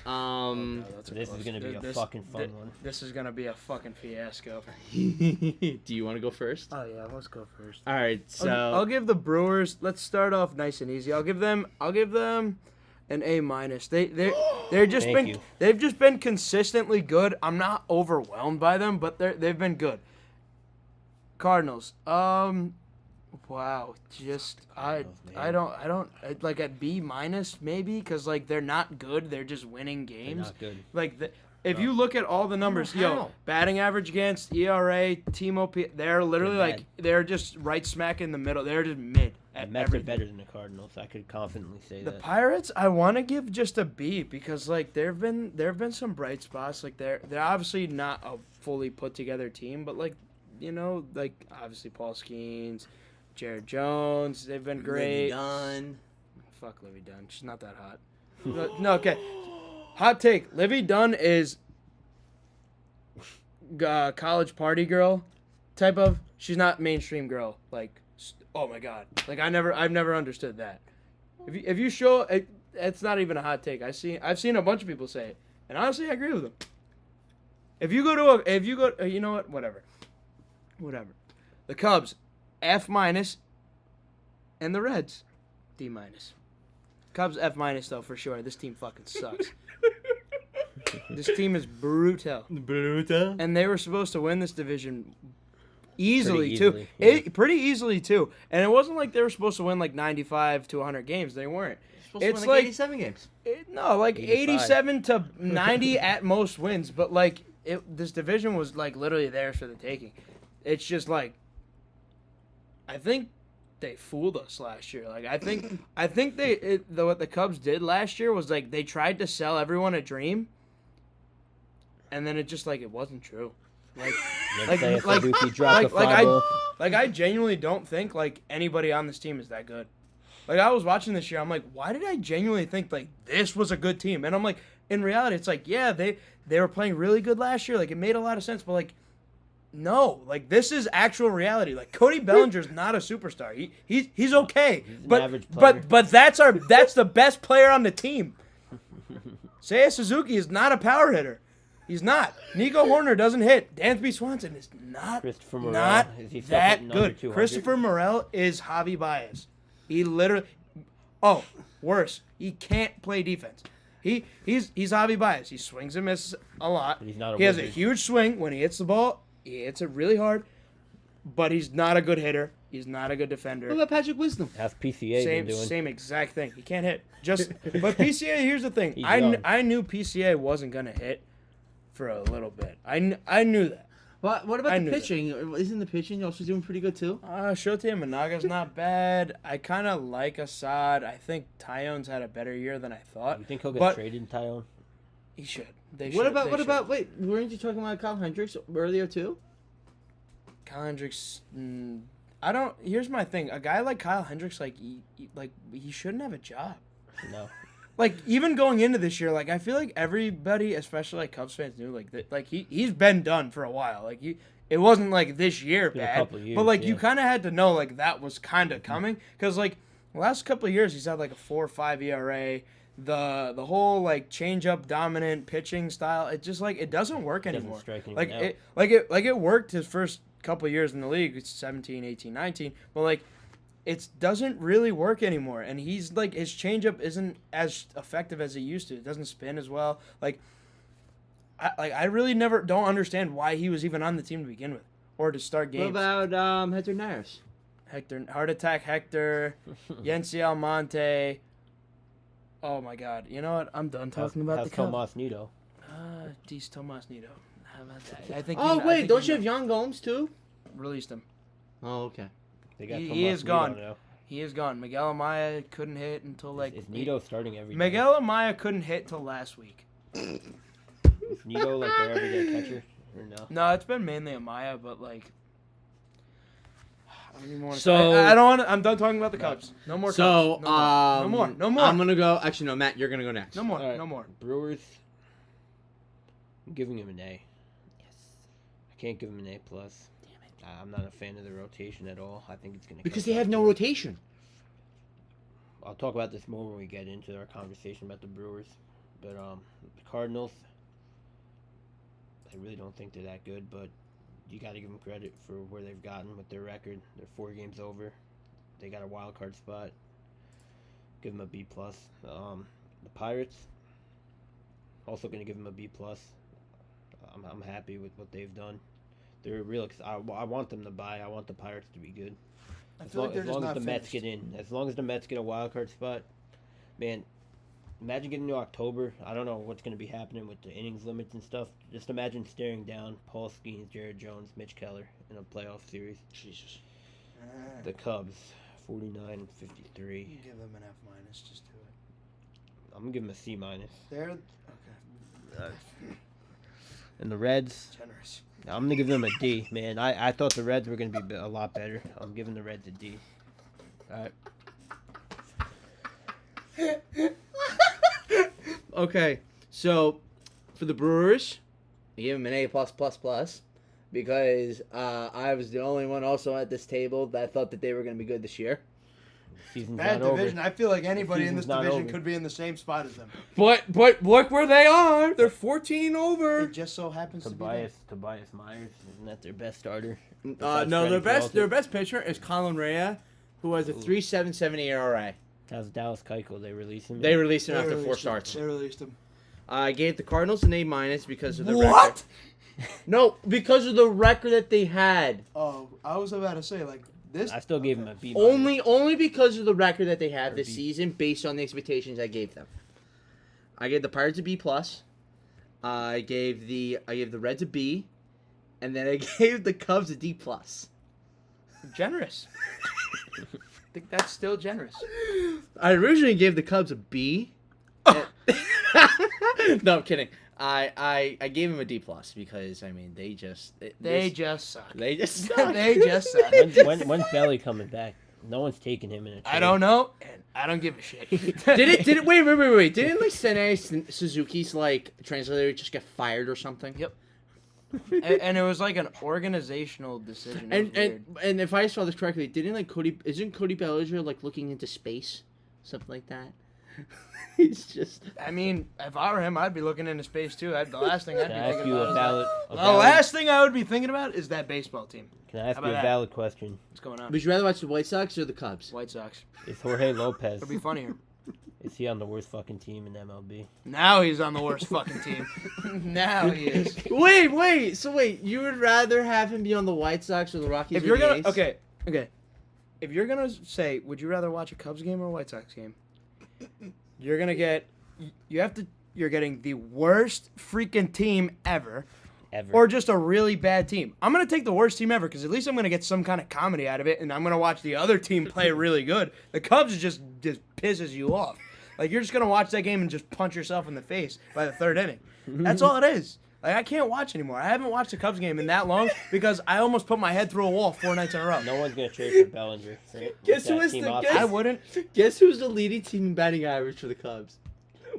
Um, This is going to be a fucking fun one. This is gonna be a fucking fiasco. do you want to go first? Oh yeah, let's go first. All right. So I'll give the Brewers. Let's start off nice and easy. I'll give them an A minus. They're just Thank been you. they've just been consistently good. I'm not overwhelmed by them, but they've been good. Cardinals. Wow. Just I Cardinals, don't like at B minus maybe because like they're not good. They're just winning They're games. not good. Like if you look at all the numbers, How? batting average against ERA, team OP, they're literally They're like they're just right smack in the middle. They're just mid The at Mets are everything. better than the Cardinals. I could confidently say The that. Pirates, I want to give just a B because like there have been some bright spots. Like they're obviously not a fully put together team, but like like obviously Paul Skeens, Jared Jones, they've been great. Done. Fuck Livy Dunn, she's not that hot. No, okay. Hot take: Livy Dunn is college party girl type of. She's not mainstream girl. Like, oh my god. Like I've never understood that. If you show it's not even a hot take. I've seen a bunch of people say it, and honestly, I agree with them. If you go, you know what? Whatever. The Cubs, F minus, and the Reds, D minus. Cubs F minus though for sure. This team fucking sucks. This team is brutal. Brutal. And they were supposed to win this division easily Pretty too. easily, yeah. Pretty easily too. And it wasn't like they were supposed to win like 95 to 100 games. They weren't. It's like 87 games. No, like 85. 87 to 90 at most wins. But like this division was like literally theirs for the taking. it's just like, I think they fooled us last year. Like, I think what the Cubs did last year was like they tried to sell everyone a dream, and then it just like it wasn't true. Like I genuinely don't think like anybody on this team is that good. Like I was watching this year, I'm like, why did I genuinely think like this was a good team? And I'm like, in reality, it's like, yeah, they were playing really good last year. Like it made a lot of sense, but like, no, like this is actual reality. Like Cody Bellinger's not a superstar. He's okay, He's an but average player. but that's the best player on the team. Seiya Suzuki is not a power hitter. He's not. Nico Horner doesn't hit. Dansby Swanson is not Is he that something under good. 200? Christopher Morel is Javi Baez. He literally, oh, worse. He can't play defense. He's Javi Baez. He swings and misses a lot. But he's not a he has a wizard. huge swing when he hits the ball. He hits it really hard, but he's not a good hitter. He's not a good defender. What about Patrick Wisdom? How's PCA been doing? Same exact thing. He can't hit. But PCA. Here's the thing. He's young. I knew PCA wasn't gonna hit for a little bit. I knew that. What about I the knew that. pitching? Isn't the pitching also doing pretty good too? Shota Managa's not bad. I kind of like Assad. I think Tyone's had a better year than I thought. You think he'll get But- traded, Tyone? He should. What about? Wait, weren't you talking about Kyle Hendricks earlier too? Kyle Hendricks? I don't. Here's my thing. A guy like Kyle Hendricks, like he shouldn't have a job. No. Like even going into this year, like I feel like everybody, especially like Cubs fans, knew like that. Like he's been done for a while. Like it wasn't like this year been a bad, couple of years, but like you yeah. kind of had to know like that was kind of coming because like the last couple of years he's had like a 4.5 ERA. The whole like change up dominant pitching style, it just like it doesn't work Doesn't anymore. strike anyone Like out. it worked his first couple of years in the league. It's 17, 18, 19, but like it doesn't really work anymore. And he's like his changeup isn't as effective as it used to. It doesn't spin as well. I really don't understand why he was even on the team to begin with or to start games. What about Hector Neris? Hector, Heart Attack Hector, Yency Almonte. Oh my God! You know what? I'm done talking about the Cubs. Tomas Nido? Dis Tomas Nido. How about that? I think. Oh wait, don't you have Young Gomes too? Released him? Oh okay. They got He Tomas is Nido gone. now. He is gone. Miguel Amaya couldn't hit until like. Is Nido starting every day? Miguel Amaya couldn't hit till last week. Is Nido like their everyday catcher? Or no? No, it's been mainly Amaya, but like. I don't even want to. So- I don't want to. I'm done talking about the Cubs. No more. So Cubs. No more. No more. I'm gonna go. Actually, no, Matt, you're gonna go next. No more. All right. No more. Brewers. I'm giving him an A. Yes. I can't give him an A plus. Damn it. I'm not a fan of the rotation at all. I think it's gonna. Because come they have down no to- rotation. I'll talk about this more when we get into our conversation about the Brewers. But the Cardinals, I really don't think they're that good, but you got to give them credit for where they've gotten with their record. They're 4 games over. They got a wild card spot. Give them a B plus. The Pirates, also going to give them a B plus. I'm happy with what they've done. They're real. I want them to buy. I want the Pirates to be good. As long as the Mets get in, as long as the Mets get a wild card spot, man. Imagine getting to October. I don't know what's going to be happening with the innings limits and stuff. Just imagine staring down Paul Skeens, Jared Jones, Mitch Keller in a playoff series. Jesus. The Cubs, 49-53. You give them an F minus. Just do it. I'm gonna give them a C minus. They're okay. And the Reds, Generous. I'm gonna give them a D. Man, I thought the Reds were gonna be a lot better. I'm giving the Reds a D. All right. Okay, so for the Brewers, I give them an A plus plus plus because I was the only one also at this table that thought that they were going to be good this year. Season's Bad not division. over. I feel like anybody in Season's this not division over. could be in the same spot as them. But look where they are. They're 14 It over. just so happens to be Tobias Myers, isn't that their best starter? No, Besides their Freddie best pitcher is Colin Rea, who has a 3.77 ERA. How's Dallas Keuchel? They release him. They released him They after released 4 him. starts. They released him. I gave the Cardinals an A minus because of the What? record. No, because of the record that they had. Oh, I was about to say like this. I still gave him a B minus. Only because of the record that they had Or this B. season, based on the expectations I gave them. I gave the Pirates a B plus. I gave the Reds a B, and then I gave the Cubs a D+. Generous. I think that's still generous. I originally gave the Cubs a B. No, I'm kidding. I gave him a D+ because I mean they just suck. They just suck. They just suck. When's Belly coming back? No one's taking him in a trade. I don't know, and I don't give a shit. Did it? Wait. Didn't like Sene Suzuki's like translator just get fired or something? Yep. and it was like an organizational decision. And if I saw this correctly, isn't Cody Bellinger like looking into space, something like that? He's just. I mean, if I were him, I'd be looking into space too. The last thing I'd be thinking about. The valid- last thing I would be thinking about is that baseball team. Can I ask How you a about valid question? What's going on? Would you rather watch the White Sox or the Cubs? White Sox. Is Jorge Lopez? It'll be funnier. Is he on the worst fucking team in MLB? Now he's on the worst fucking team. Now he is. Wait. So you would rather have him be on the White Sox or the Rockies? If you're gonna okay. If you're gonna say, would you rather watch a Cubs game or a White Sox game? You're gonna get. You're getting the worst freaking team ever. Or just a really bad team. I'm going to take the worst team ever because at least I'm going to get some kind of comedy out of it, and I'm going to watch the other team play really good. The Cubs just pisses you off. Like, you're just going to watch that game and just punch yourself in the face by the third inning. That's all it is. Like, I can't watch anymore. I haven't watched a Cubs game in that long because I almost put my head through a wall 4 nights in a row. No one's going to trade for Bellinger. I wouldn't. Guess who's the leading team in batting average for the Cubs?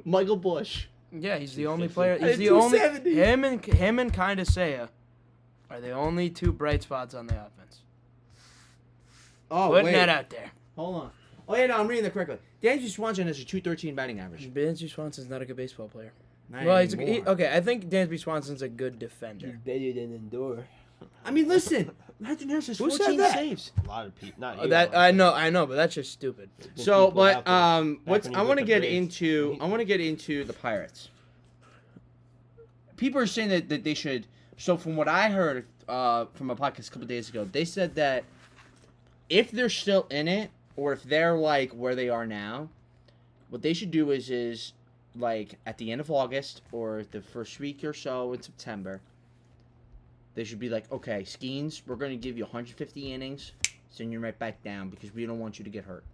Michael Busch. Yeah, he's the only player. He's the only. Him and Kinda Seiya are the only two bright spots on the offense. Oh, Putting wait. that out there. Hold on. Oh yeah, no, I'm reading that correctly. Dansby Swanson has a .213 batting average. Dansby Swanson's not a good baseball player. Not Well, anymore. okay. I think Dansby Swanson's a good defender. He's better than Lindor. I mean, listen. Matthew Ness has Who said 14 that? saves. A lot of people. Not Oh, you. that I know, but that's just stupid. So, People out but there. what's when I he want to was the get Braves. into the Pirates. People are saying that they should. So from what I heard from a podcast a couple days ago, they said that if they're still in it, or if they're like where they are now, what they should do is like at the end of August or the first week or so in September, they should be like, okay, Skeens, we're going to give you 150 innings, send you right back down because we don't want you to get hurt.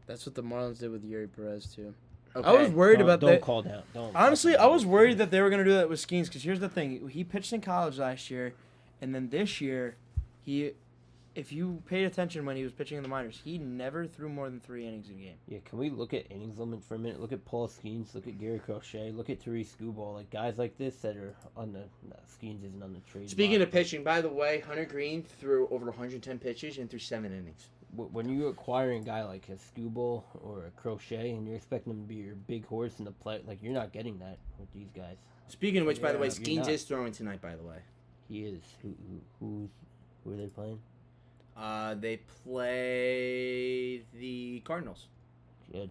That's what the Marlins did with Yuri Perez too. Okay. I was worried about Don't that. call down. Don't. Honestly, I was worried that they were gonna do that with Skeens because here's the thing: he pitched in college last year, and then this year, if you paid attention when he was pitching in the minors, he never threw more than 3 innings a game. Yeah, can we look at innings limit for a minute? Look at Paul Skeens. Look at Gary Crochet. Look at Therese Skubal. Like guys like this that are on the. Skeens isn't on the trade. Speaking block, of pitching, by the way, Hunter Green threw over 110 pitches and threw 7 innings. when you're acquiring a guy like a Skubal or a Crochet and you're expecting him to be your big horse in the play, like you're not getting that with these guys. Speaking of which, by the way, you're Skeens not. is throwing tonight. By the way, He is. Who are they playing? they play the Cardinals. Good.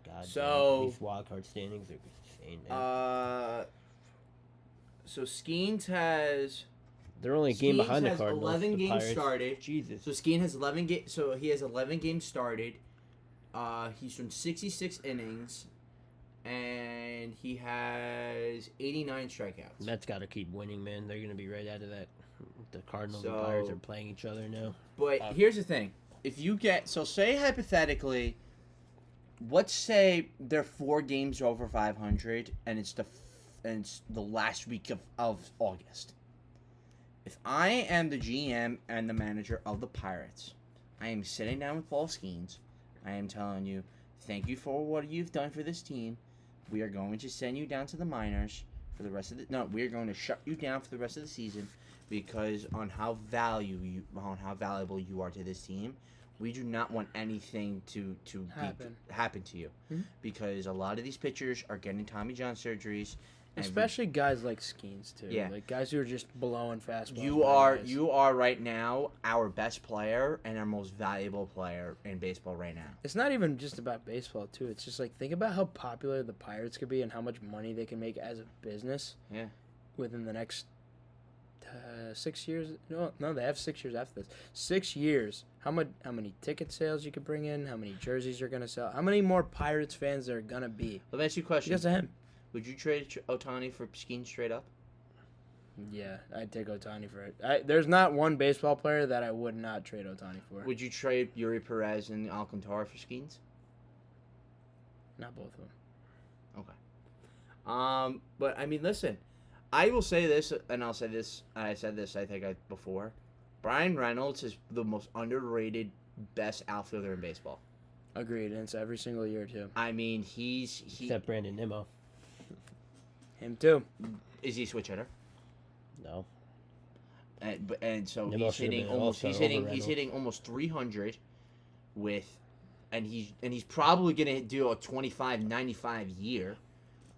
God. So- these wild card standings are insane. Man. So Skeens has They're only a game Skeens behind the has Cardinals. 11 the games Pirates. started. Jesus. So Skeens has 11 games. So he has 11 games started. He's thrown 66 innings, and he has 89 strikeouts. Mets got to keep winning, man. They're gonna be right out of that. The Cardinals So- and Pirates are playing each other now. But here's the thing: if you get say hypothetically, let's say they're 4 games over 500, and it's the last week of August. If I am the GM and the manager of the Pirates, I am sitting down with Paul Skeens. I am telling you, thank you for what you've done for this team. We are going to send you down to the minors for the rest of we are going to shut you down for the rest of the season because on how valuable you are to this team. We do not want anything to happen to you because a lot of these pitchers are getting Tommy John surgeries. Especially guys like Skeens too. Yeah. Like guys who are just blowing fastballs. You are right now our best player and our most valuable player in baseball right now. It's not even just about baseball too. It's just like think about how popular the Pirates could be and how much money they can make as a business. Yeah. Within the next 6 years. No, they have 6 years after this. 6 years. How many ticket sales you could bring in? How many jerseys you're gonna sell? How many more Pirates fans there are gonna be? Let me ask you a question. Because of him. Would you trade Otani for Skeens straight up? Yeah, I'd take Ohtani for it. There's not one baseball player that I would not trade Ohtani for. Would you trade Yuri Perez and Alcantara for Skeens? Not both of them. But I mean, listen, I will say this, and I'll say this. I said this, I think, before. Brian Reynolds is the most underrated, best outfielder in baseball. Agreed, and it's every single year too. I mean, Except Brandon Nimmo. Him too. Is he a switch hitter? No. And so Nimmo he's should have hitting been almost. also He's over Reynolds. hitting almost 300, and he's probably gonna do a 25-95 year.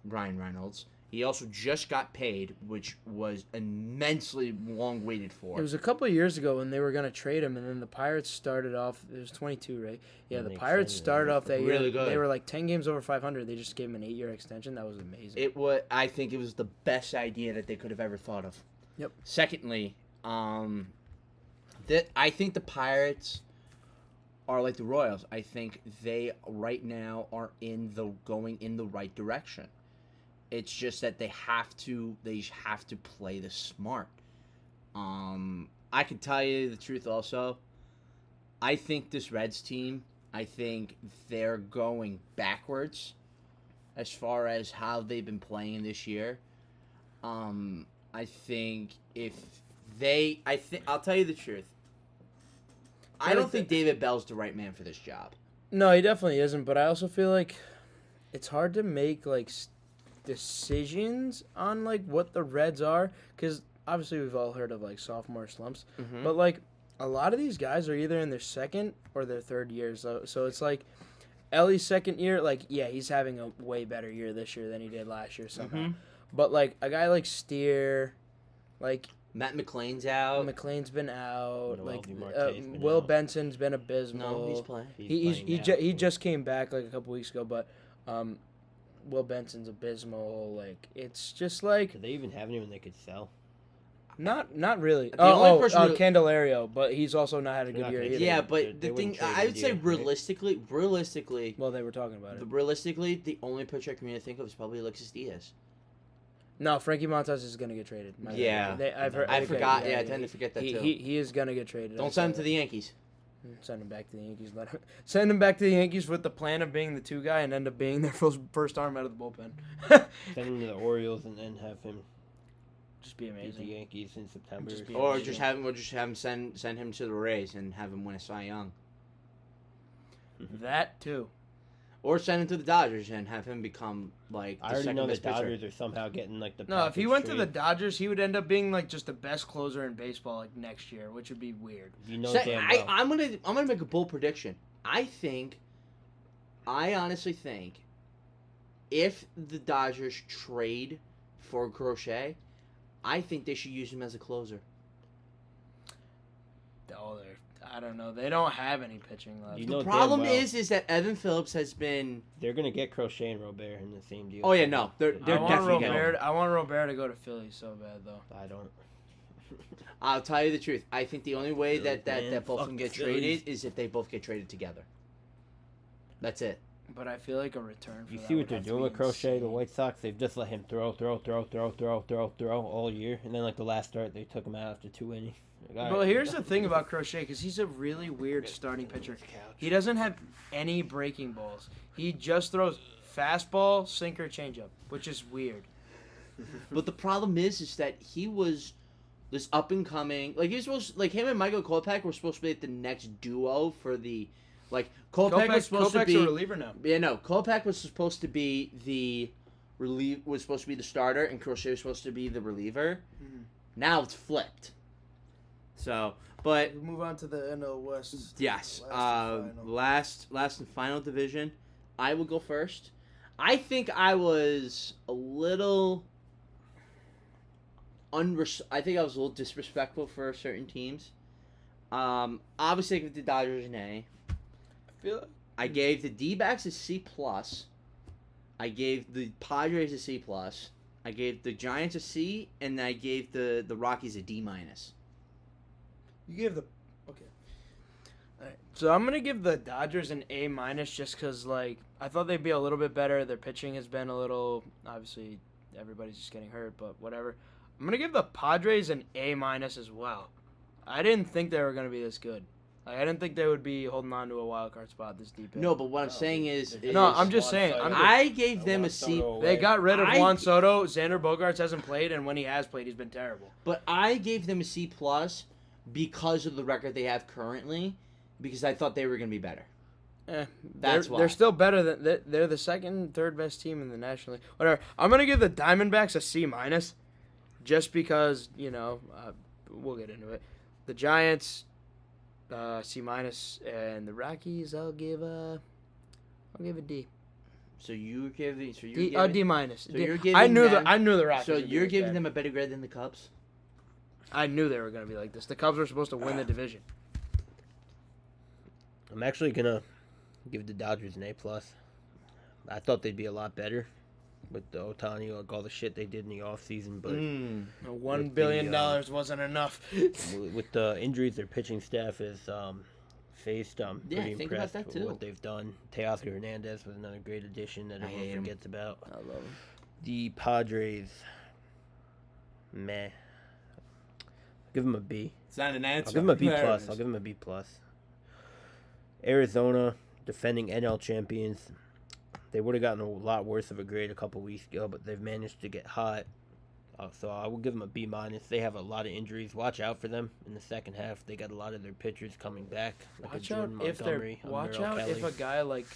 Brian Reynolds. He also just got paid, which was immensely long waited for. It was a couple of years ago when they were going to trade him, and then the Pirates started off. It was 22, right? Yeah, And the they Pirates extended started him. off that Really year. good. They were like 10 games over 500. They just gave him an 8-year extension. That was amazing. I think it was the best idea that they could have ever thought of. Yep. Secondly, I think the Pirates are like the Royals. I think they right now are going in the right direction. It's just that they have to play this smart. I can tell you the truth also. I think this Reds team, I think they're going backwards as far as how they've been playing this year. I think I'll tell you the truth. I don't think David Bell's the right man for this job. No, he definitely isn't. But I also feel like it's hard to make like decisions on like what the Reds are, because obviously we've all heard of like sophomore slumps, but like a lot of these guys are either in their second or their third year. So it's like Ellie's second year, like yeah, he's having a way better year this year than he did last year somehow. But like a guy like Steer, like Matt McClain's out. McLean's been out. Noel Like Dumarte's been Will out. Benson's been abysmal. No, he's playing. He just came back like a couple weeks ago, but Will Benson's abysmal. Like it's just like Do they even have anyone they could sell? not really. The only person who- Candelario, but he's also not had a They're good not year gonna either. Yeah, They but the wouldn't thing trade I would say India, right? realistically, Well, they were talking about it. realistically, the only pitcher I can really think of is probably Alexis Diaz. No, Frankie Montas is gonna get traded. My bad. Yeah. I've heard. I okay, forgot. Yeah, I tend to forget that he, too. He is gonna get traded. Don't send him to the Yankees. Send him back to the Yankees. Send him back to the Yankees with the plan of being the 2 guy and end up being their first arm out of the bullpen. Send him to the Orioles and then have him Just be beat the amazing. Yankees in September. Just be Or amazing. just have him send him to the Rays and have him win a Cy Young. That too. Or send him to the Dodgers and have him become like the I already second know the best pitcher. Dodgers are somehow getting like the. No, if he package went to the trade. Dodgers, he would end up being like just the best closer in baseball like next year, which would be weird. You know Say- damn well. I'm gonna make a bold prediction. I honestly think, if the Dodgers trade for Crochet, I think they should use him as a closer. Oh, I don't know. They don't have any pitching left. You know The damn problem well. is that Evan Phillips has been. They're gonna get Crochet and Robert in the same deal. Oh yeah, no, they're I want definitely getting. Robert. I want Robert to go to Philly so bad though. I don't. I'll tell you the truth. I think the only way Phillies, that man. both of Fuck them get the Phillies. traded is if they both get traded together. That's it. But I feel like a return. For You that see would what they're have to doing be with Crochet, the insane. White Sox? They've just let him throw all year, and then like the last start, they took him out after 2 innings. Like, all Well, right. here's the thing about Crochet, because he's a really weird starting pitcher. He doesn't have any breaking balls. He just throws fastball, sinker, changeup, which is weird. But the problem is that he was this up and coming. Like he was supposed, like him and Michael Kopech were supposed to be like the next duo for the, like Kopech was supposed to Kopech's be. a reliever now. Yeah, no, Kopech was supposed to be the was supposed to be the starter, and Crochet was supposed to be the reliever. Mhm. Now it's flipped. So, but We move on to the NL West. yes, Last last and final division. I will go first. I think I was a little I think I was a little disrespectful for certain teams. Obviously, I give the Dodgers an A. I feel like I gave the D-backs a C plus. I gave the Padres a C plus. I gave the Giants a C, and I gave the Rockies a D minus. you give the okay. All right. So I'm gonna give the Dodgers an A minus just because like I thought they'd be a little bit better. Their pitching has been a little obviously everybody's just getting hurt, but whatever. I'm gonna give the Padres an A- as well. I didn't think they were gonna be this good. Like, I didn't think they would be holding on to a wild card spot this deep in. No, but what I'm saying is, No, I'm just saying. I gave them a C. They got rid of Juan Soto. Xander Bogaerts hasn't played, and when he has played, he's been terrible. But I gave them a C+ because of the record they have currently, because I thought they were going to be better. That's why. They're still better than they're the second, third best team in the National League. Whatever. I'm gonna give the Diamondbacks a C-, just because we'll get into it. The Giants, C-, and the Rockies, I'll give a D. So you give D-. So you're giving I knew the Rockies. So you're giving them a better grade than the Cubs? I knew they were gonna be like this. The Cubs were supposed to win the division. I'm actually gonna give the Dodgers an A+. I thought they'd be a lot better with the Ohtani, like all the shit they did in the offseason, but $1 billion wasn't enough. with the injuries their pitching staff has faced, I'm pretty impressed with what they've done. Teoscar Hernandez was another great addition that everyone forgets about. I love him. The Padres, meh. I'll give them a B. It's not an answer. I'll give them a B+. Arizona, defending NL champions. They would have gotten a lot worse of a grade a couple weeks ago, but they've managed to get hot. So I will give them a B-. They have a lot of injuries. Watch out for them in the second half. They got a lot of their pitchers coming back. Like Watch out if a guy like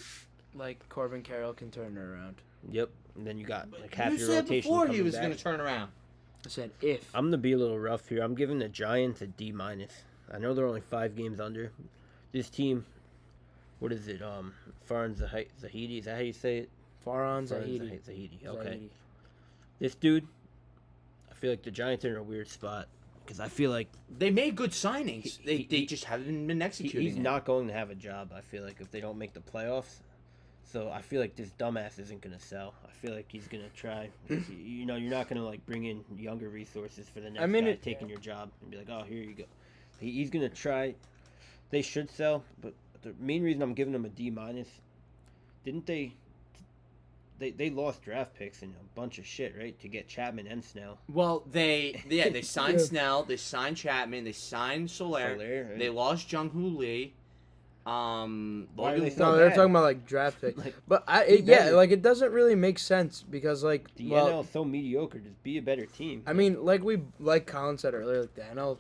Corbin Carroll can turn it around. Yep. And then you got like half you your said rotation before coming he was back. going to turn around. I said if. I'm going to be a little rough here. I'm giving the Giants a D-. I know they're only 5 games under. This team, what is it? Farhan Zahidi, is that how you say it? Farhan Zahidi. Zahidi. Okay. This dude, I feel like the Giants are in a weird spot because I feel like they made good signings. They just haven't been executing. He's not going to have a job. I feel like if they don't make the playoffs. So I feel like this dumbass isn't going to sell. I feel like he's going to try. You're not going to like bring in younger resources for the next guy taking your job and be like, oh, here you go. He's going to try. They should sell, but the main reason I'm giving them a D-, didn't they lost draft picks and a bunch of shit, right, to get Chapman and Snell. Well, they signed Snell, they signed Chapman, they signed Soler, right? They lost Jung-Hoo Lee. Why are they they're talking about like draft picks. But it doesn't really make sense because the NL is so mediocre. Just be a better team. I mean, like Colin said earlier, like the NL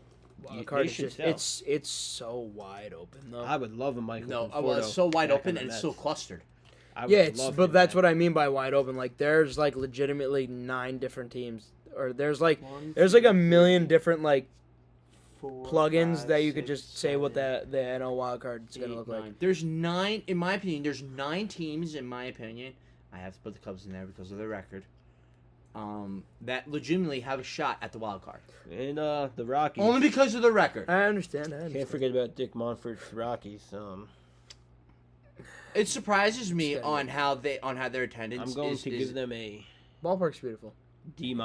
card is just it's so wide open though. I would love a Michael. No, well, it's so wide open and it's so clustered. But that's what I mean by wide open. Like there's like legitimately 9 different teams, or there's like a million different like plugins that you could just say what the NL wild card is gonna look like. There's 9, in my opinion. There's 9 teams, in my opinion. I have to put the Cubs in there because of their record. That legitimately have a shot at the wild card. And the Rockies. Only because of the record. I understand. Can't forget about Dick Monfort's Rockies. It surprises me on how their attendance. I'm going to give them a ballpark's beautiful. D-.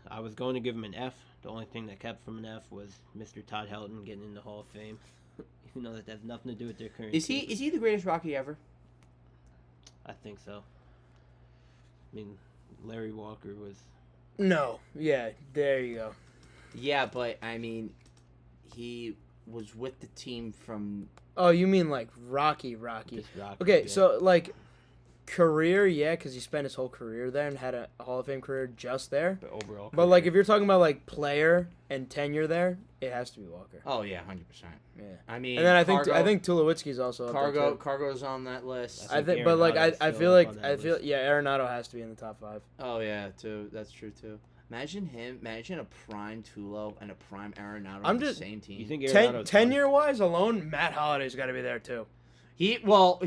I was going to give them an F. The only thing that kept from an F was Mr. Todd Helton getting in the Hall of Fame. Even though that has nothing to do with their current. Is he the greatest Rocky ever? I think so. I mean, Larry Walker was. No. Yeah. There you go. Yeah, but I mean, he was with the team from. Oh, you mean like Rocky? Okay, yeah. so like career, because he spent his whole career there and had a Hall of Fame career just there. But overall. But like if you're talking about like player and tenure there, it has to be Walker. Oh yeah, 100%. Yeah. I mean, and then I think Tulowitzki's also Cargo's on that list. I think, but like I feel Arenado has to be in the top 5. Oh yeah, too. That's true too. Imagine a prime Tulo and a prime Arenado on the same team. You think Arenado's tenure-wise alone, Matt Holliday's got to be there too. He was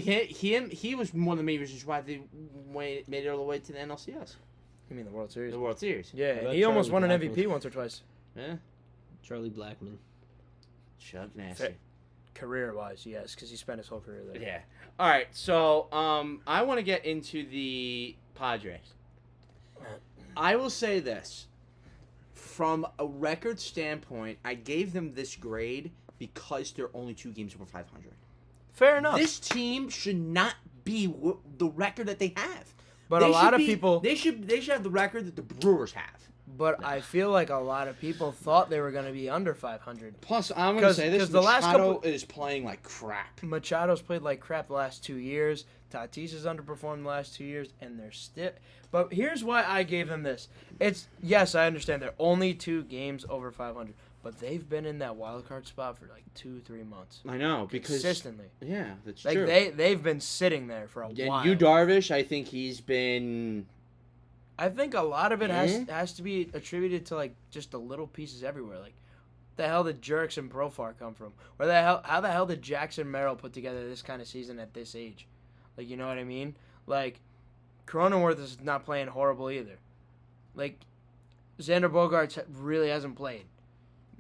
one of the main reasons why they made it all the way to the NLCS. You mean the World Series? The World Series. Yeah, and he almost won an MVP once or twice. Yeah. Charlie Blackmon. Chuck Nasty. Career-wise, yes, because he spent his whole career there. Yeah. All right, so I want to get into the Padres. I will say this. From a record standpoint, I gave them this grade because they're only 2 games over 500. Fair enough. This team should not be the record that they have. But a lot of people... They should have the record that the Brewers have. but I feel like a lot of people thought they were going to be under 500. Plus, I'm going to say this, 'cause the last Machado is playing like crap. Machado's played like crap the last 2 years. Tatis has underperformed the last 2 years, and they're still. But here's why I gave them this. Yes, I understand they're only 2 games over 500, but they've been in that wild card spot for like 2-3 months. I know, because consistently. Yeah, that's like true. they've been sitting there for a while. And Yu Darvish, I think he's been. I think a lot of it has to be attributed to like just the little pieces everywhere. Like, the hell did Jerks and Profar come from? How the hell did Jackson Merrill put together this kind of season at this age? Like, you know what I mean? Like, Cronenworth is not playing horrible either. Like, Xander Bogaerts really hasn't played.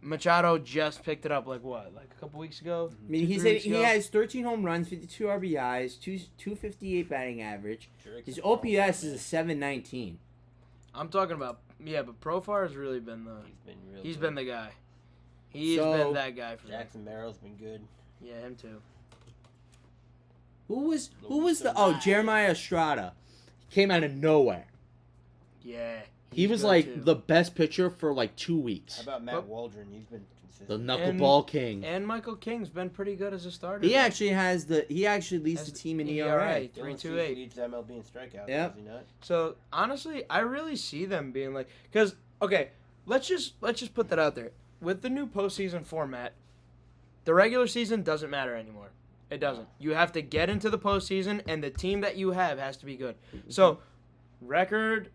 Machado just picked it up like a couple weeks ago? I mean, he has 13 home runs, 52 RBIs, 258 batting average. His OPS is a 719. I'm talking about, but Profar has really been He's been the guy. He's So, been that guy for Jackson Merrill's been good. Yeah, him too. Who was Jeremiah Estrada. He came out of nowhere. Yeah. He was good like too. the best pitcher for like 2 weeks. How about Matt Waldron? He's been consistent. The knuckleball king. And Michael King's been pretty good as a starter. He actually leads the team in ERA. Dylan 3.28. Cease leads MLB in strikeouts. Yep. Does he not? So honestly, I really see them being like, because okay, let's just put that out there. With the new postseason format, the regular season doesn't matter anymore. It doesn't. You have to get into the postseason, and the team that you have has to be good. So, record,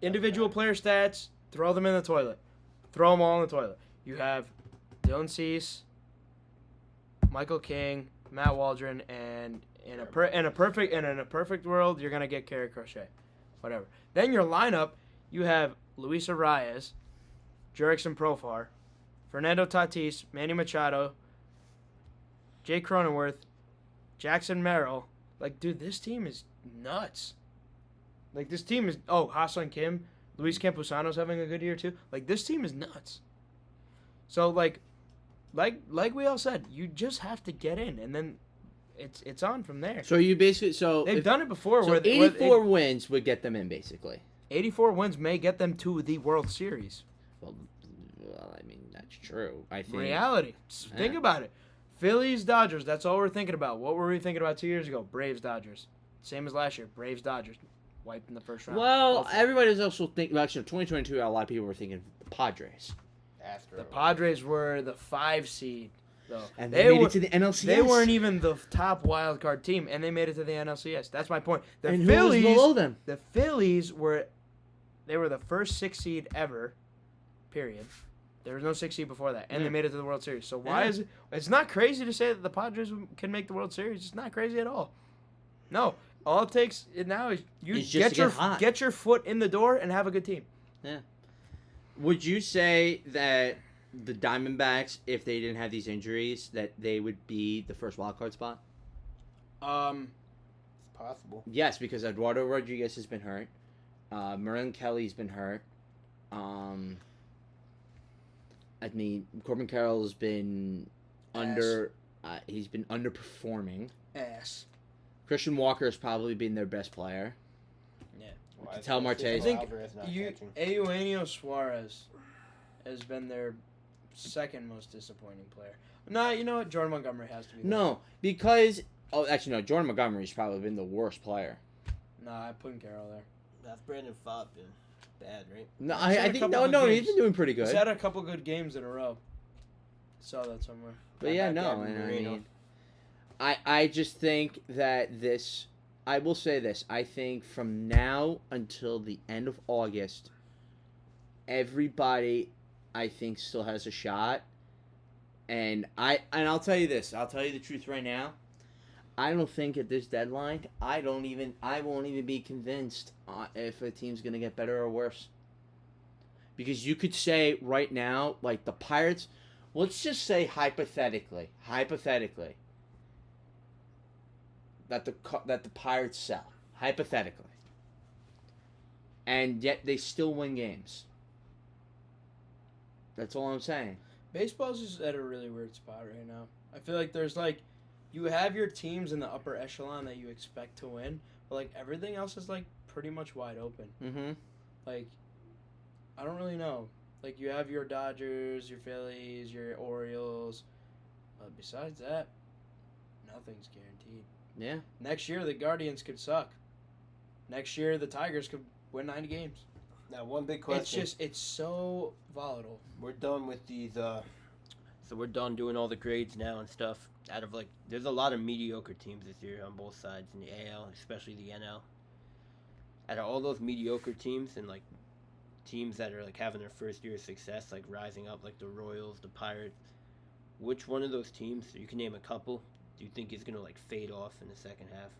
individual player stats, throw them in the toilet. Throw them all in the toilet. You have Dylan Cease, Michael King, Matt Waldron, and in a perfect world, you're gonna get Kerry Crochet, whatever. Then your lineup, you have Luis Arias, Jurickson Profar, Fernando Tatis, Manny Machado, Jay Cronenworth, Jackson Merrill. Like, dude, this team is nuts. Like, this team is... Oh, Ha-Seong Kim. Luis Campusano's having a good year, too. Like, this team is nuts. So, like we all said, you just have to get in, and then it's on from there. So you basically... They've done it before. So where 84 wins would get them in, basically. 84 wins may get them to the World Series. Well, I mean, that's true. I think... Reality. Think about it. Phillies, Dodgers, that's all we're thinking about. What were we thinking about 2 years ago? Braves, Dodgers. Same as last year. Braves, Dodgers. Wiped in the first round. Well, everybody's also thinking... Actually, 2022, a lot of people were thinking the Padres. The Padres were the 5 seed, though. And they made it to the NLCS. They weren't even the top wild card team, and they made it to the NLCS. That's my point. And who was below them? The Phillies were the first 6 seed ever, period. There was no 6 seed before that, and they made it to the World Series. So why is it? It's not crazy to say that the Padres can make the World Series. It's not crazy at all. No, all it takes now is you get your foot in the door and have a good team. Yeah. Would you say that the Diamondbacks, if they didn't have these injuries, that they would be the first wild card spot? It's possible. Yes, because Eduardo Rodriguez has been hurt. Merlin Kelly's been hurt. I mean, Corbin Carroll's been he's been underperforming. Ass. Christian Walker has probably been their best player. Yeah. Tell Marte. I think Eugenio Suarez has been their second most disappointing player. No, you know what? Jordan Montgomery has to be. No, because Jordan Montgomery's probably been the worst player. No, I'm putting Carroll there. That's Brandon Pfaadt been bad, right? No, I think he's been doing pretty good. He's had a couple good games in a row. Saw that somewhere. But yeah, no, I mean, I just think that this. I will say this. I think from now until the end of August, everybody, I think, still has a shot. And I'll tell you this. I'll tell you the truth right now. I don't think at this deadline, I won't even be convinced if a team's gonna get better or worse. Because you could say right now, like the Pirates, let's just say hypothetically, that the Pirates sell, hypothetically, and yet they still win games. That's all I'm saying. Baseball's just at a really weird spot right now. I feel like there's like, you have your teams in the upper echelon that you expect to win, but like everything else is like pretty much wide open. Mm-hmm. Like, I don't really know. Like, you have your Dodgers, your Phillies, your Orioles. But besides that, nothing's guaranteed. Yeah. Next year, the Guardians could suck. Next year, the Tigers could win 90 games. Now, one big question. It's so volatile. We're done with these. So we're done doing all the grades now and stuff. There's a lot of mediocre teams this year on both sides in the AL, especially the NL. Out of all those mediocre teams and teams that are having their first year of success, rising up, like the Royals, the Pirates, which one of those teams, you can name a couple, do you think is gonna fade off in the second half?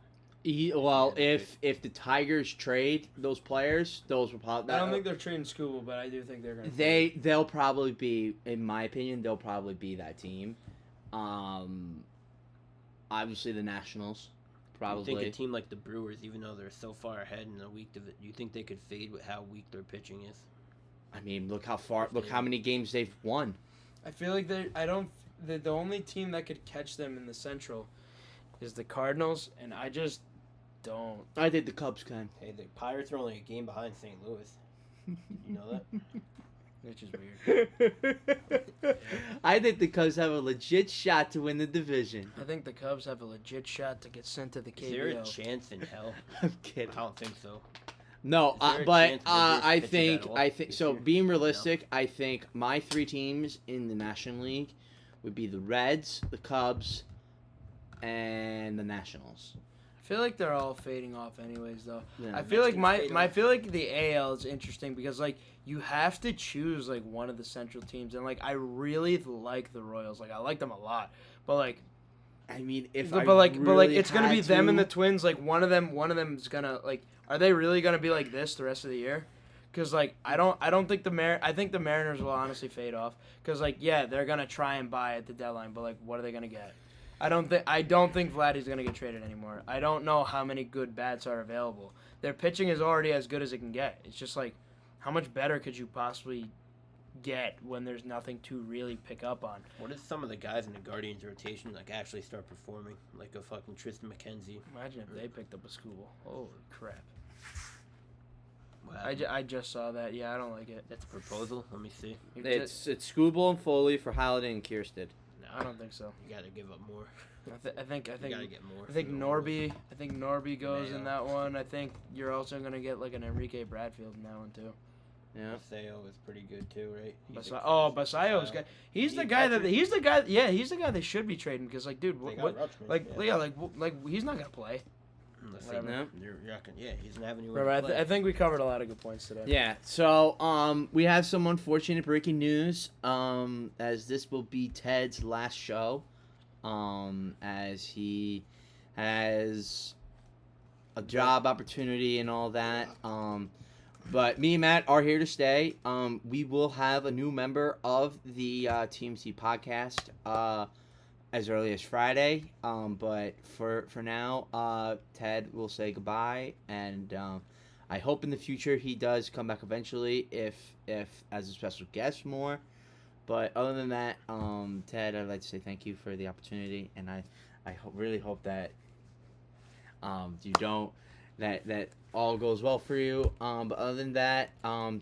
If the Tigers trade those players, those will probably. I don't think they're trading Scooble, but I do think they're gonna. They'll probably be, in my opinion, they'll probably be that team. Obviously the Nationals, probably. You think a team like the Brewers, even though they're so far ahead in the week of it, you think they could fade with how weak their pitching is? I mean, look how many games they've won. I feel like the only team that could catch them in the Central is the Cardinals, and I just don't. I think the Cubs can. Hey, the Pirates are only a game behind St. Louis. You know that? Which is weird. I think the Cubs have a legit shot to win the division. I think the Cubs have a legit shot to get sent to the KBO. Is there a chance in hell? I'm kidding. I don't think so. No, but I think so. Year? Being realistic, I think my three teams in the National League would be the Reds, the Cubs, and the Nationals. I feel like they're all fading off, anyways. Though Yeah. I feel like I feel like the AL is interesting because you have to choose one of the Central teams, and I really like the Royals. I like them a lot, but I mean, it's gonna be them and the Twins. One of them's gonna Are they really gonna be like this the rest of the year? Because I don't think I think the Mariners will honestly fade off. Because yeah, they're gonna try and buy at the deadline, but what are they gonna get? I don't think Vladdy's gonna get traded anymore. I don't know how many good bats are available. Their pitching is already as good as it can get. It's just how much better could you possibly get when there's nothing to really pick up on? What if some of the guys in the Guardians rotation actually start performing like a fucking Tristan McKenzie? Imagine if they picked up a Scooble. Holy crap! Wow. I just saw that. Yeah, I don't like it. That's a proposal. Let me see. It's Scooble and Foley for Holiday and Kiersted. No, I don't think so. You gotta give up more. I think You gotta get more. I think Norby goes in Mayo. that one. I think you're also gonna get an Enrique Bradfield in that one too. Yeah. Maseo is pretty good too, right? Basayo's guy. He's the guy. Yeah, he's the guy they should be trading because dude, he's not gonna play. Whatever. No. You're not gonna, he's not having anywhere Right, to play. I think we covered a lot of good points today. Yeah. So we have some unfortunate breaking news. As this will be Ted's last show. As he has a job opportunity and all that. But me and Matt are here to stay. We will have a new member of the TMC podcast as early as Friday. But for now, Ted will say goodbye, and I hope in the future he does come back eventually, if as a special guest more. But other than that, Ted, I'd like to say thank you for the opportunity, and I really hope that you don't that all goes well for you. But other than that,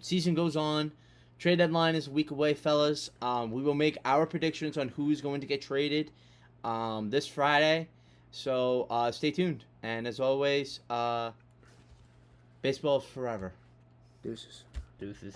season goes on. Trade deadline is a week away, fellas. We will make our predictions on who's going to get traded this Friday. So stay tuned. And as always, baseball forever. Deuces. Deuces.